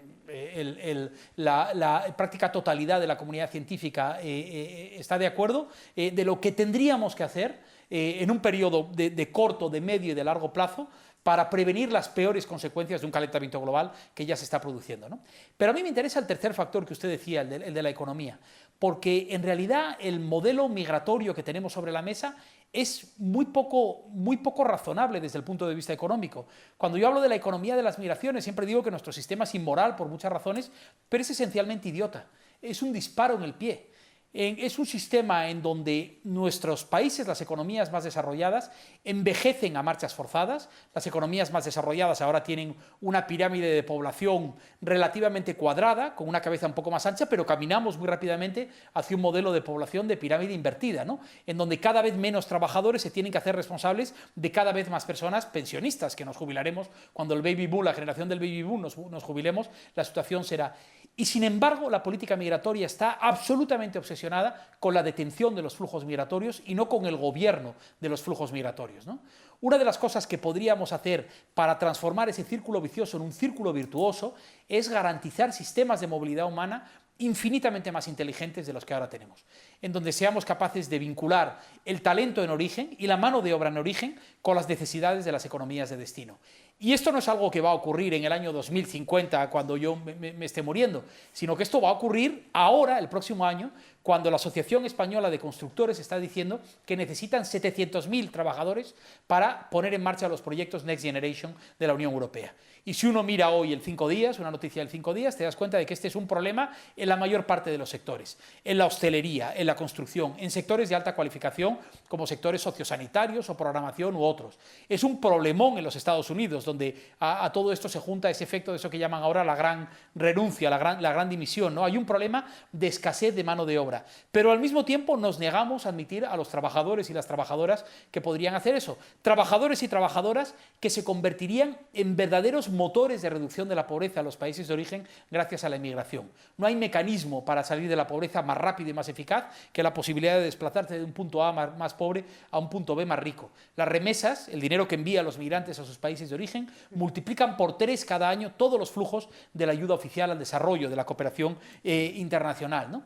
la práctica totalidad de la comunidad científica está de acuerdo, de lo que tendríamos que hacer en un periodo de corto, de medio y de largo plazo para prevenir las peores consecuencias de un calentamiento global que ya se está produciendo, ¿no? Pero a mí me interesa el tercer factor que usted decía, el de la economía, porque en realidad el modelo migratorio que tenemos sobre la mesa es muy poco razonable desde el punto de vista económico. Cuando yo hablo de la economía de las migraciones, siempre digo que nuestro sistema es inmoral por muchas razones, pero es esencialmente idiota. Es un disparo en el pie. Es un sistema en donde nuestros países, las economías más desarrolladas, envejecen a marchas forzadas. Las economías más desarrolladas ahora tienen una pirámide de población relativamente cuadrada, con una cabeza un poco más ancha, pero caminamos muy rápidamente hacia un modelo de población de pirámide invertida, ¿no? En donde cada vez menos trabajadores se tienen que hacer responsables de cada vez más personas pensionistas, que nos jubilaremos cuando el baby boom, la generación del baby boom, nos jubilemos, la situación será... Y sin embargo, la política migratoria está absolutamente obsesionada con la detención de los flujos migratorios y no con el gobierno de los flujos migratorios, ¿no? Una de las cosas que podríamos hacer para transformar ese círculo vicioso en un círculo virtuoso es garantizar sistemas de movilidad humana infinitamente más inteligentes de los que ahora tenemos, en donde seamos capaces de vincular el talento en origen y la mano de obra en origen con las necesidades de las economías de destino. Y esto no es algo que va a ocurrir en el año 2050, cuando yo me esté muriendo, sino que esto va a ocurrir ahora, el próximo año, cuando la Asociación Española de Constructores está diciendo que necesitan 700.000 trabajadores para poner en marcha los proyectos Next Generation de la Unión Europea. Y si uno mira hoy el 5 días, una noticia del 5 días, te das cuenta de que este es un problema en la mayor parte de los sectores, en la hostelería, en la construcción, en sectores de alta cualificación como sectores sociosanitarios o programación u otros. Es un problemón en los Estados Unidos, donde a todo esto se junta ese efecto de eso que llaman ahora la gran renuncia, la gran dimisión, ¿no? Hay un problema de escasez de mano de obra, pero al mismo tiempo nos negamos a admitir a los trabajadores y las trabajadoras que podrían hacer eso. Trabajadores y trabajadoras que se convertirían en verdaderos motores de reducción de la pobreza en los países de origen gracias a la inmigración. No hay mecanismo para salir de la pobreza más rápido y más eficaz que la posibilidad de desplazarse de un punto A más pobre a un punto B más rico. Las remesas, el dinero que envían los migrantes a sus países de origen, multiplican por 3 cada año todos los flujos de la ayuda oficial al desarrollo, de la cooperación internacional, ¿no?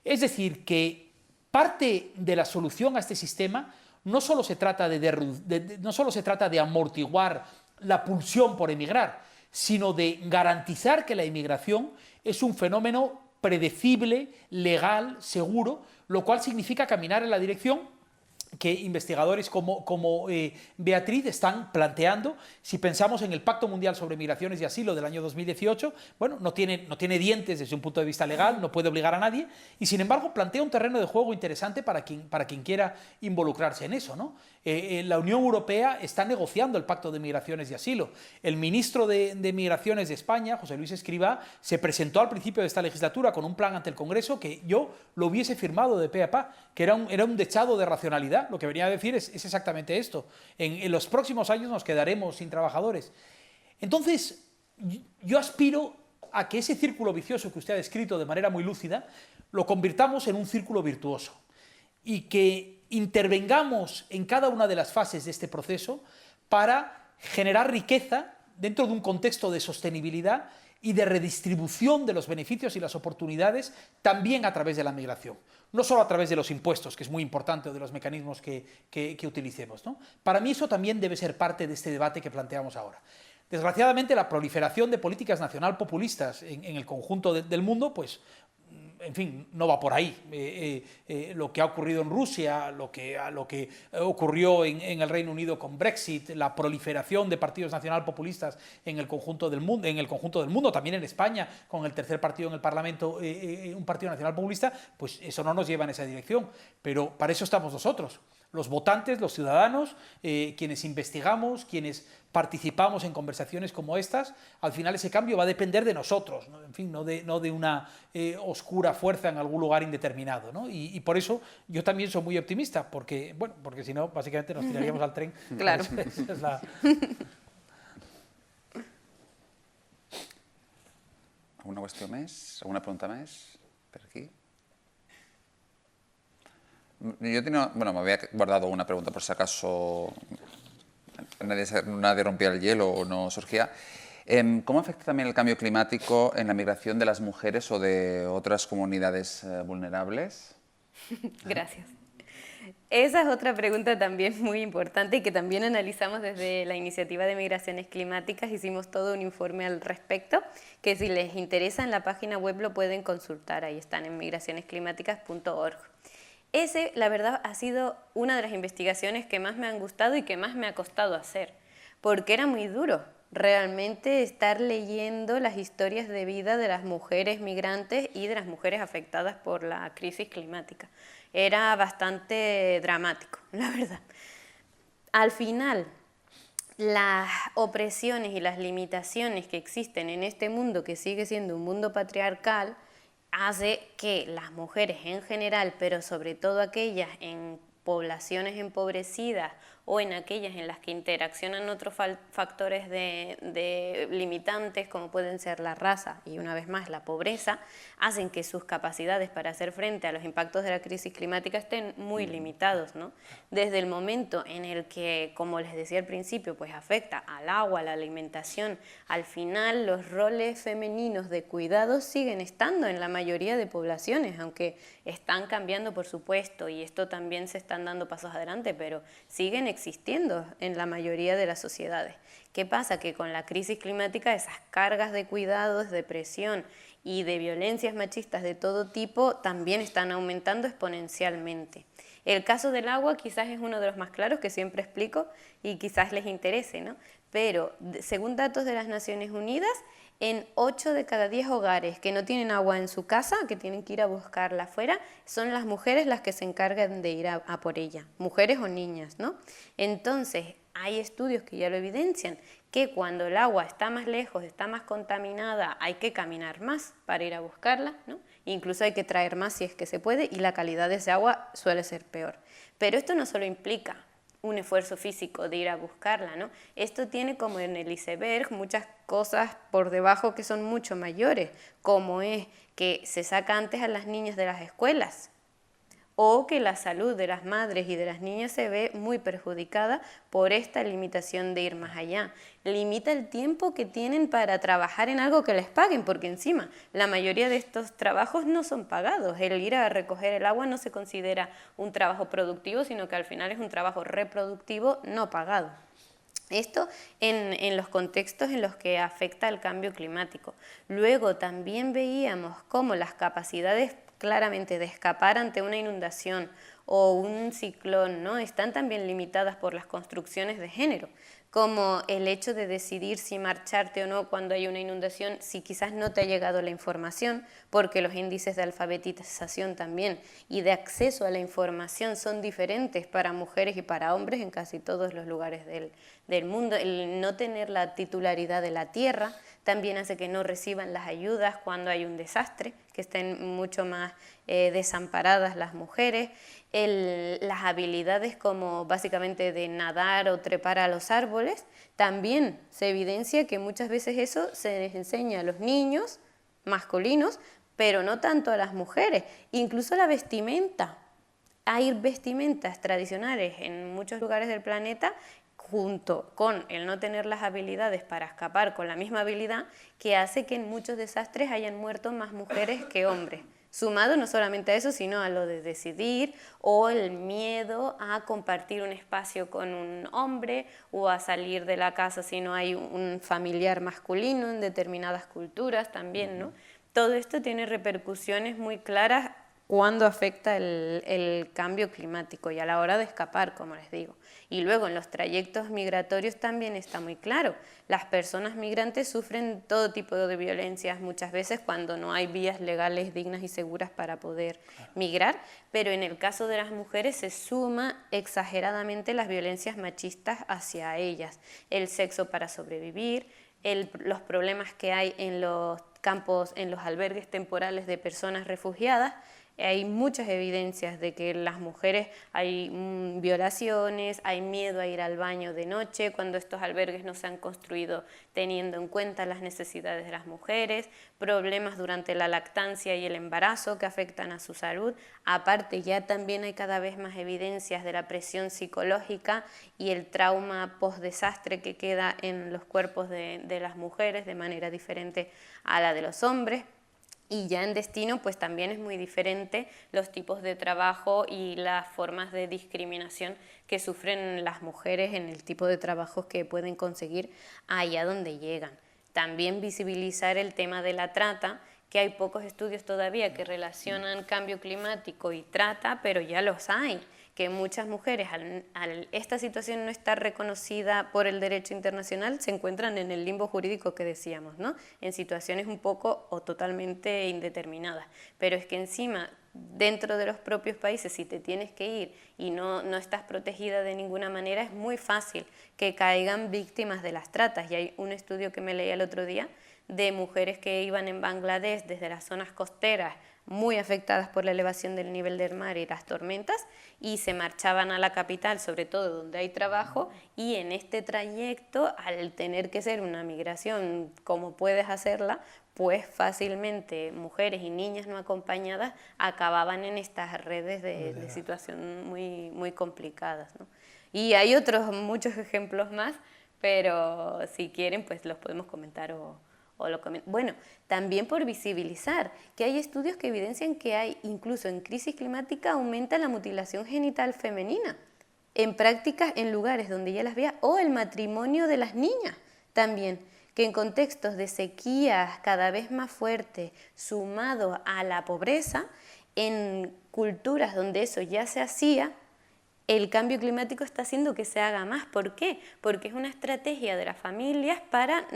Es decir, que parte de la solución a este sistema no solo se trata de amortiguar la pulsión por emigrar, sino de garantizar que la inmigración es un fenómeno predecible, legal, seguro, lo cual significa caminar en la dirección que investigadores como Beatriz están planteando. Si pensamos en el Pacto Mundial sobre Migraciones y Asilo del año 2018, bueno, no tiene dientes desde un punto de vista legal, no puede obligar a nadie, y sin embargo plantea un terreno de juego interesante para quien quiera involucrarse en eso, ¿no? La Unión Europea está negociando el Pacto de Migraciones y Asilo. El ministro de Migraciones de España, José Luis Escrivá, se presentó al principio de esta legislatura con un plan ante el Congreso que yo lo hubiese firmado de pe a pa, que era un dechado de racionalidad. Lo que venía a decir es exactamente esto. En los próximos años nos quedaremos sin trabajadores. Entonces, yo aspiro a que ese círculo vicioso que usted ha descrito de manera muy lúcida lo convirtamos en un círculo virtuoso y que intervengamos en cada una de las fases de este proceso para generar riqueza dentro de un contexto de sostenibilidad y de redistribución de los beneficios y las oportunidades también a través de la migración. No solo a través de los impuestos, que es muy importante, o de los mecanismos que utilicemos, ¿no? Para mí eso también debe ser parte de este debate que planteamos ahora. Desgraciadamente, la proliferación de políticas nacional populistas en el conjunto del mundo, pues, en fin, no va por ahí. Lo que ha ocurrido en Rusia, lo que ocurrió en el Reino Unido con Brexit, la proliferación de partidos nacional populistas en el conjunto del mundo, también en España, con el tercer partido en el Parlamento, un partido nacional populista, pues eso no nos lleva en esa dirección. Pero para eso estamos nosotros, los votantes, los ciudadanos, quienes investigamos, quienes participamos en conversaciones como estas. Al final ese cambio va a depender de nosotros, ¿no? En fin, no de una oscura fuerza en algún lugar indeterminado, ¿no? Y por eso yo también soy muy optimista, porque si no, básicamente nos tiraríamos al tren. Claro. Esa es la... Alguna qüestió més? Alguna pregunta més? Per aquí? M'había guardado una pregunta por si acaso nadie rompía el hielo o no surgía. ¿Cómo afecta también el cambio climático en la migración de las mujeres o de otras comunidades vulnerables? Gracias. Esa es otra pregunta también muy importante y que también analizamos desde la iniciativa de migraciones climáticas. Hicimos todo un informe al respecto, que si les interesa en la página web lo pueden consultar, ahí están en migracionesclimáticas.org. Ese, la verdad, ha sido una de las investigaciones que más me han gustado y que más me ha costado hacer, porque era muy duro realmente estar leyendo las historias de vida de las mujeres migrantes y de las mujeres afectadas por la crisis climática. Era bastante dramático, la verdad. Al final, las opresiones y las limitaciones que existen en este mundo, que sigue siendo un mundo patriarcal, hace que las mujeres en general, pero sobre todo aquellas en poblaciones empobrecidas o en aquellas en las que interaccionan otros factores de limitantes como pueden ser la raza y una vez más la pobreza, hacen que sus capacidades para hacer frente a los impactos de la crisis climática estén muy limitados, ¿no? Desde el momento en el que, como les decía al principio, pues afecta al agua, a la alimentación, al final los roles femeninos de cuidados siguen estando en la mayoría de poblaciones, aunque están cambiando por supuesto y esto también se están dando pasos adelante, pero siguen existiendo en la mayoría de las sociedades. ¿Qué pasa? Que con la crisis climática esas cargas de cuidados, de presión y de violencias machistas de todo tipo también están aumentando exponencialmente. El caso del agua quizás es uno de los más claros que siempre explico y quizás les interese, ¿no? Pero según datos de las Naciones Unidas, en 8 de cada 10 hogares que no tienen agua en su casa, que tienen que ir a buscarla afuera, son las mujeres las que se encargan de ir a por ella, mujeres o niñas, ¿no? Entonces, hay estudios que ya lo evidencian, que cuando el agua está más lejos, está más contaminada, hay que caminar más para ir a buscarla, ¿no? Incluso hay que traer más si es que se puede y la calidad de ese agua suele ser peor. Pero esto no solo implica un esfuerzo físico de ir a buscarla, ¿no? Esto tiene como en el iceberg muchas cosas por debajo que son mucho mayores, como es que se saca antes a las niñas de las escuelas, o que la salud de las madres y de las niñas se ve muy perjudicada por esta limitación de ir más allá. Limita el tiempo que tienen para trabajar en algo que les paguen, porque encima la mayoría de estos trabajos no son pagados. El ir a recoger el agua no se considera un trabajo productivo, sino que al final es un trabajo reproductivo no pagado. Esto en los contextos en los que afecta el cambio climático. Luego también veíamos cómo las capacidades claramente de escapar ante una inundación o un ciclón, ¿no? Están también limitadas por las construcciones de género, como el hecho de decidir si marcharte o no cuando hay una inundación, si quizás no te ha llegado la información, porque los índices de alfabetización también y de acceso a la información son diferentes para mujeres y para hombres en casi todos los lugares del mundo. El no tener la titularidad de la tierra también hace que no reciban las ayudas cuando hay un desastre, que estén mucho más desamparadas las mujeres. Las habilidades como básicamente de nadar o trepar a los árboles, también se evidencia que muchas veces eso se les enseña a los niños masculinos, pero no tanto a las mujeres. Incluso la vestimenta. Hay vestimentas tradicionales en muchos lugares del planeta junto con el no tener las habilidades para escapar con la misma habilidad, que hace que en muchos desastres hayan muerto más mujeres que hombres. Sumado no solamente a eso, sino a lo de decidir o el miedo a compartir un espacio con un hombre o a salir de la casa si no hay un familiar masculino en determinadas culturas también, ¿no? Todo esto tiene repercusiones muy claras cuando afecta el cambio climático y a la hora de escapar, como les digo. Y luego en los trayectos migratorios también está muy claro. Las personas migrantes sufren todo tipo de violencias muchas veces cuando no hay vías legales dignas y seguras para poder migrar, pero en el caso de las mujeres se suma exageradamente las violencias machistas hacia ellas. El sexo para sobrevivir, los problemas que hay en los campos, en los albergues temporales de personas refugiadas. Hay muchas evidencias de que las mujeres hay violaciones, hay miedo a ir al baño de noche cuando estos albergues no se han construido teniendo en cuenta las necesidades de las mujeres, problemas durante la lactancia y el embarazo que afectan a su salud. Aparte, ya también hay cada vez más evidencias de la presión psicológica y el trauma post-desastre que queda en los cuerpos de las mujeres de manera diferente a la de los hombres. Y ya en destino pues también es muy diferente los tipos de trabajo y las formas de discriminación que sufren las mujeres en el tipo de trabajos que pueden conseguir allá donde llegan. También visibilizar el tema de la trata, que hay pocos estudios todavía que relacionan cambio climático y trata, pero ya los hay, que muchas mujeres, al esta situación no estar reconocida por el derecho internacional, se encuentran en el limbo jurídico que decíamos, ¿no? En situaciones un poco o totalmente indeterminadas. Pero es que encima, dentro de los propios países, si te tienes que ir y no estás protegida de ninguna manera, es muy fácil que caigan víctimas de las tratas. Y hay un estudio que me leí el otro día de mujeres que iban en Bangladesh desde las zonas costeras muy afectadas por la elevación del nivel del mar y las tormentas, y se marchaban a la capital, sobre todo donde hay trabajo, y en este trayecto, al tener que ser una migración como puedes hacerla, pues fácilmente mujeres y niñas no acompañadas acababan en estas redes de situación muy, muy complicadas, ¿no? Y hay otros muchos ejemplos más, pero si quieren pues los podemos comentar Bueno, también por visibilizar que hay estudios que evidencian que hay, incluso en crisis climática, aumenta la mutilación genital femenina en prácticas en lugares donde ya las veía, o el matrimonio de las niñas también, que en contextos de sequías cada vez más fuertes, sumado a la pobreza, en culturas donde eso ya se hacía, el cambio climático está haciendo que se haga más. ¿Por qué? Porque es una estrategia de las familias para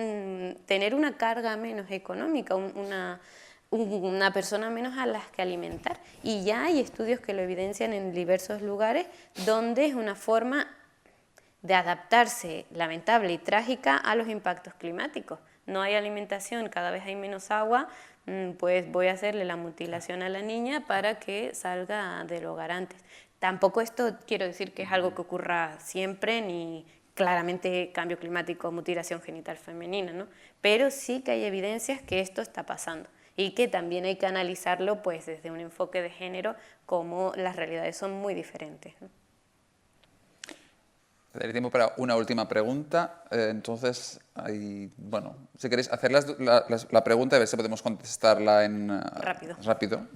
tener una carga menos económica, una persona menos a las que alimentar. Y ya hay estudios que lo evidencian en diversos lugares donde es una forma de adaptarse lamentable y trágica a los impactos climáticos. No hay alimentación, cada vez hay menos agua, pues voy a hacerle la mutilación a la niña para que salga del hogar antes. Tampoco esto quiero decir que es algo que ocurra siempre, ni claramente cambio climático, mutilación genital femenina, ¿no? Pero sí que hay evidencias que esto está pasando y que también hay que analizarlo pues desde un enfoque de género, como las realidades son muy diferentes, ¿no? Daré tiempo para una última pregunta. Entonces, bueno, si queréis hacer la pregunta, a ver si podemos contestarla en rápido.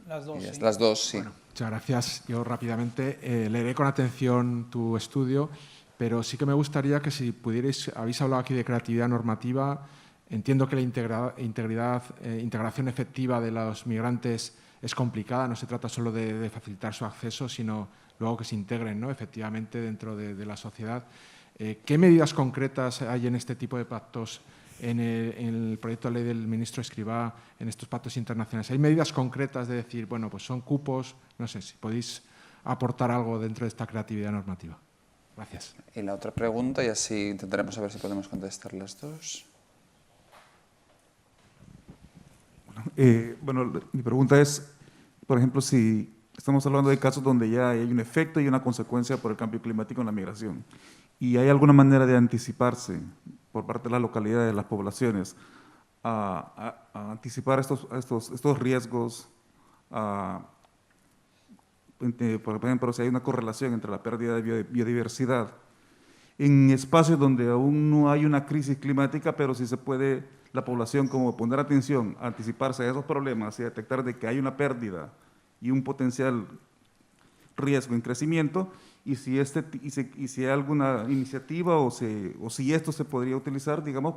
Las dos, sí. Las dos, sí. Bueno, muchas gracias. Yo rápidamente leeré con atención tu estudio, pero sí que me gustaría que si pudierais, habéis hablado aquí de creatividad normativa, entiendo que la integración efectiva de los migrantes es complicada, no se trata solo de facilitar su acceso, sino luego que se integren, ¿no?, efectivamente dentro de la sociedad. ¿Qué medidas concretas hay en este tipo de pactos, en el proyecto de ley del ministro Escrivá, en estos pactos internacionales? ¿Hay medidas concretas de decir, bueno, pues son cupos? No sé si podéis aportar algo dentro de esta creatividad normativa. Gracias. Y la otra pregunta, y así intentaremos a ver si podemos contestar las dos. Bueno, mi pregunta es, por ejemplo, si estamos hablando de casos donde ya hay un efecto y una consecuencia por el cambio climático en la migración, y hay alguna manera de anticiparse por parte de las localidades, de las poblaciones, a anticipar estos riesgos, por ejemplo, si hay una correlación entre la pérdida de biodiversidad en espacios donde aún no hay una crisis climática, pero sí se puede la población como poner atención, anticiparse a esos problemas y detectar de que hay una pérdida y un potencial riesgo en crecimiento, y si hay alguna iniciativa o si esto se podría utilizar, digamos,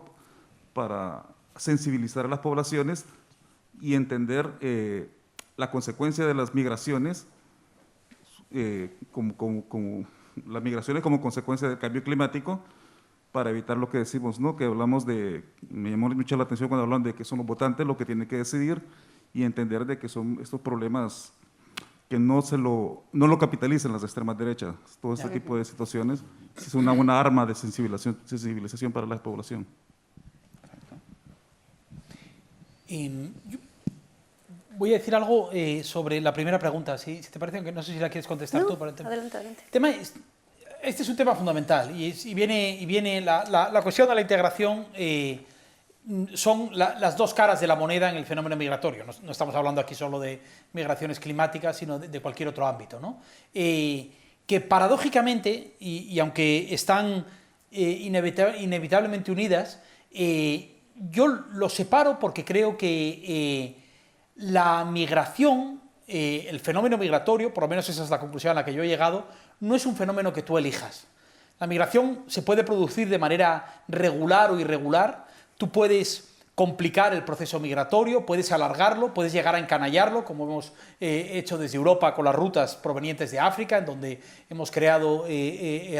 para sensibilizar a las poblaciones y entender la consecuencia de las migraciones, como las migraciones como consecuencia del cambio climático, para evitar lo que decimos, ¿no?, que hablamos de, me llamó mucho la atención cuando hablan de que son los votantes los que tienen que decidir, y entender de que son estos problemas que no lo capitalizan las extremas derechas, todo este tipo de situaciones, es una buena arma de sensibilización para la población. Yo voy a decir algo sobre la primera pregunta, si te parece, aunque no sé si la quieres contestar tú. Para el tema. Adelante, adelante. Este es un tema fundamental, y viene la cuestión de la integración. Son las dos caras de la moneda en el fenómeno migratorio. No estamos hablando aquí solo de migraciones climáticas, sino de cualquier otro ámbito, ¿no? Que paradójicamente, y aunque están inevitablemente unidas, yo lo separo porque creo que la migración, el fenómeno migratorio, por lo menos esa es la conclusión a la que yo he llegado, no es un fenómeno que tú elijas. La migración se puede producir de manera regular o irregular. Tú puedes complicar el proceso migratorio, puedes alargarlo, puedes llegar a encanallarlo, como hemos hecho desde Europa con las rutas provenientes de África, en donde hemos creado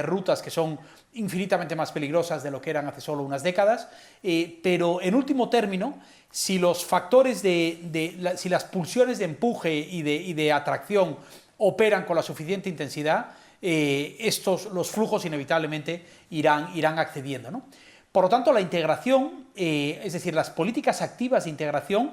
rutas que son infinitamente más peligrosas de lo que eran hace solo unas décadas, pero en último término, si los factores si las pulsiones de empuje y de atracción operan con la suficiente intensidad, los flujos inevitablemente irán accediendo, ¿no? Por lo tanto, la integración, es decir, las políticas activas de integración,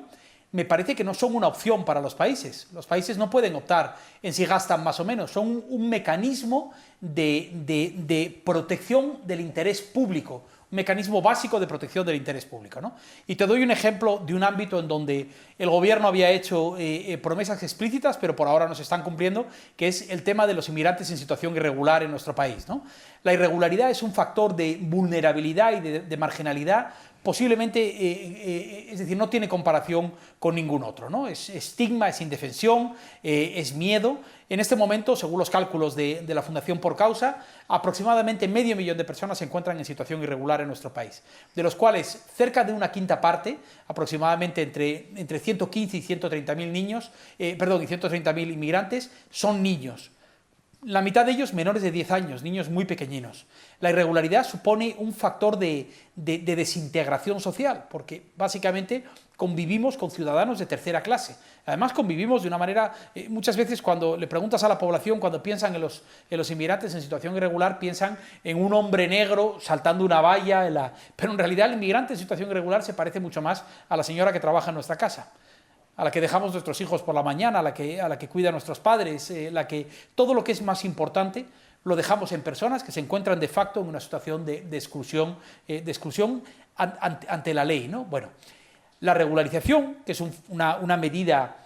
me parece que no son una opción para los países. Los países no pueden optar en si gastan más o menos, son un mecanismo de protección del interés público, un mecanismo básico de protección del interés público, ¿no? Y te doy un ejemplo de un ámbito en donde el gobierno había hecho promesas explícitas, pero por ahora no se están cumpliendo, que es el tema de los inmigrantes en situación irregular en nuestro país, ¿no? La irregularidad es un factor de vulnerabilidad y de marginalidad posiblemente, es decir, no tiene comparación con ningún otro, ¿no? Es estigma, es indefensión, es miedo. En este momento, según los cálculos de la Fundación Por Causa, aproximadamente 500.000 de personas se encuentran en situación irregular en nuestro país, de los cuales cerca de una quinta parte, aproximadamente entre 115 y 130.000 niños, y 130.000 inmigrantes, son niños. La mitad de ellos menores de 10 años, niños muy pequeñinos. La irregularidad supone un factor de desintegración social, porque básicamente convivimos con ciudadanos de tercera clase. Además, convivimos de una manera, muchas veces cuando le preguntas a la población, cuando piensan en los inmigrantes en situación irregular, piensan en un hombre negro saltando una valla, pero en realidad el inmigrante en situación irregular se parece mucho más a la señora que trabaja en nuestra casa, a la que dejamos nuestros hijos por la mañana, a la que cuida a nuestros padres, todo lo que es más importante lo dejamos en personas que se encuentran de facto en una situación de exclusión ante la ley, ¿no? Bueno, la regularización, que es una medida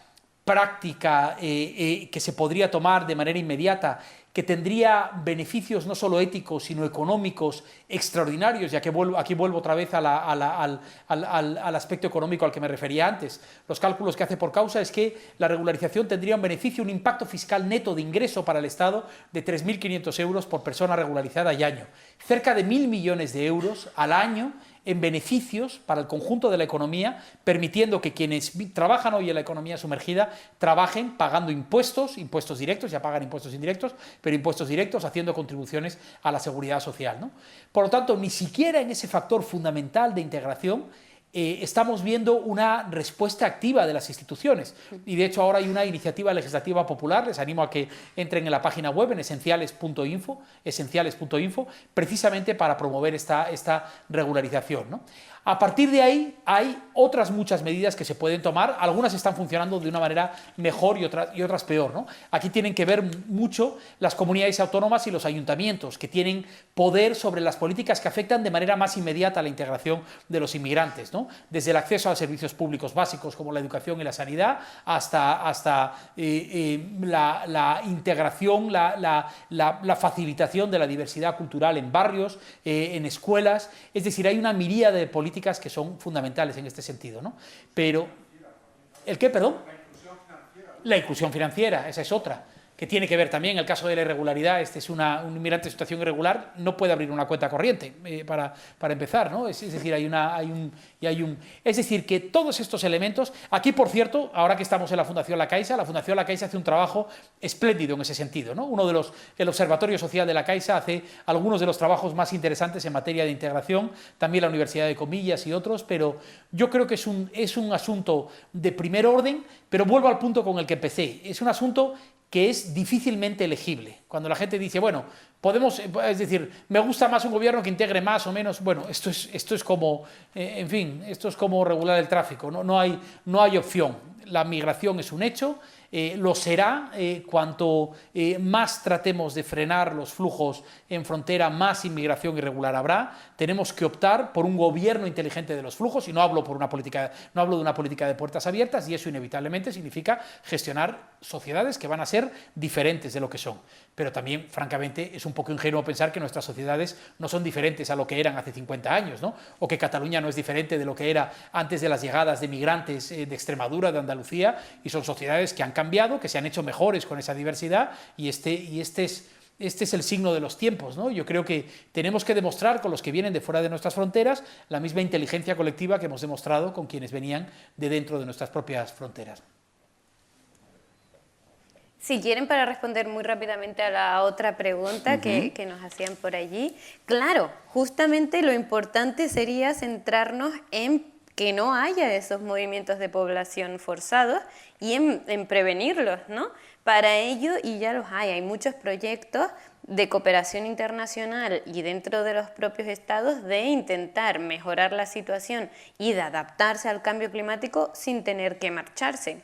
práctica que se podría tomar de manera inmediata, que tendría beneficios no solo éticos, sino económicos extraordinarios, ya que aquí vuelvo otra vez al aspecto económico al que me refería antes. Los cálculos que hace por causa es que la regularización tendría un beneficio, un impacto fiscal neto de ingreso para el Estado de 3.500 euros por persona regularizada y año. Cerca de 1.000 millones de euros al año en beneficios para el conjunto de la economía, permitiendo que quienes trabajan hoy en la economía sumergida trabajen pagando impuestos directos, ya pagan impuestos indirectos, pero impuestos directos haciendo contribuciones a la seguridad social, ¿no? Por lo tanto, ni siquiera en ese factor fundamental de integración estamos viendo una respuesta activa de las instituciones. Y de hecho ahora hay una iniciativa legislativa popular, les animo a que entren en la página web en esenciales.info, precisamente para promover esta regularización, ¿no? A partir de ahí hay otras muchas medidas que se pueden tomar, algunas están funcionando de una manera mejor y otras peor, ¿no? Aquí tienen que ver mucho las comunidades autónomas y los ayuntamientos, que tienen poder sobre las políticas que afectan de manera más inmediata a la integración de los inmigrantes, ¿no? Desde el acceso a servicios públicos básicos como la educación y la sanidad, hasta la integración, la facilitación de la diversidad cultural en barrios, en escuelas. Es decir, hay una miríada de políticas que son fundamentales en este sentido, ¿no? Pero, ¿el qué, perdón? La inclusión financiera, esa es otra, que tiene que ver también, en el caso de la irregularidad, este es un inmigrante en situación irregular, no puede abrir una cuenta corriente para empezar, ¿no? Es decir, es decir, que todos estos elementos, aquí por cierto, ahora que estamos en la Fundación La Caixa hace un trabajo espléndido en ese sentido, ¿no? El Observatorio Social de La Caixa hace algunos de los trabajos más interesantes en materia de integración, también la Universidad de Comillas y otros, pero yo creo que es un asunto de primer orden, pero vuelvo al punto con el que empecé, es un asunto que es difícilmente elegible. Cuando la gente dice, bueno, es decir, me gusta más un gobierno que integre más o menos, bueno, esto es como, en fin, esto es como regular el tráfico, no hay opción. La migración es un hecho, lo será, cuanto más tratemos de frenar los flujos en frontera, más inmigración irregular habrá. Tenemos que optar por un gobierno inteligente de los flujos, y no hablo de una política de puertas abiertas, y eso inevitablemente significa gestionar sociedades que van a ser diferentes de lo que son. Pero también, francamente, es un poco ingenuo pensar que nuestras sociedades no son diferentes a lo que eran hace 50 años, ¿no? O que Cataluña no es diferente de lo que era antes de las llegadas de migrantes de Extremadura, de Andalucía, y son sociedades que han cambiado, que se han hecho mejores con esa diversidad, y este es el signo de los tiempos, ¿no? Yo creo que tenemos que demostrar con los que vienen de fuera de nuestras fronteras la misma inteligencia colectiva que hemos demostrado con quienes venían de dentro de nuestras propias fronteras. Si quieren, para responder muy rápidamente a la otra pregunta que nos hacían por allí, claro, justamente lo importante sería centrarnos en que no haya esos movimientos de población forzados y en prevenirlos, ¿no? Para ello, y ya los hay muchos proyectos de cooperación internacional y dentro de los propios estados de intentar mejorar la situación y de adaptarse al cambio climático sin tener que marcharse.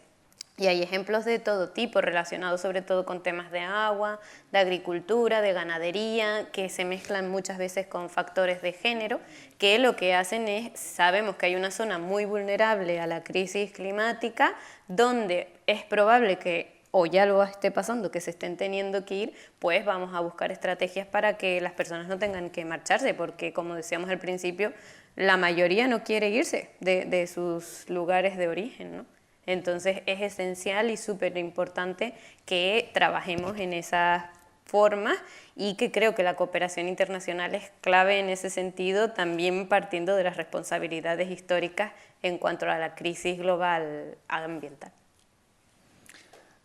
Y hay ejemplos de todo tipo relacionados sobre todo con temas de agua, de agricultura, de ganadería, que se mezclan muchas veces con factores de género, que lo que hacen es, sabemos que hay una zona muy vulnerable a la crisis climática, donde es probable que, o ya lo esté pasando, que se estén teniendo que ir, pues vamos a buscar estrategias para que las personas no tengan que marcharse, porque como decíamos al principio, la mayoría no quiere irse de sus lugares de origen, ¿no? Entonces es esencial y súper importante que trabajemos en esas formas y que creo que la cooperación internacional es clave en ese sentido, también partiendo de las responsabilidades históricas en cuanto a la crisis global ambiental.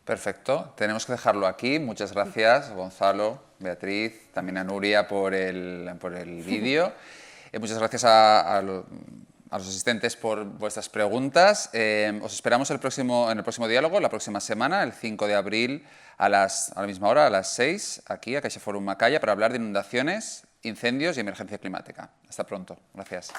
Perfecto, tenemos que dejarlo aquí. Muchas gracias, Gonzalo, Beatriz, también a Nuria por el vídeo. Muchas gracias a los asistentes por vuestras preguntas. Os esperamos en el próximo diálogo, la próxima semana, el 5 de abril, a la misma hora, a las 6, aquí a CaixaForum Macaya, para hablar de inundaciones, incendios y emergencia climática. Hasta pronto. Gracias.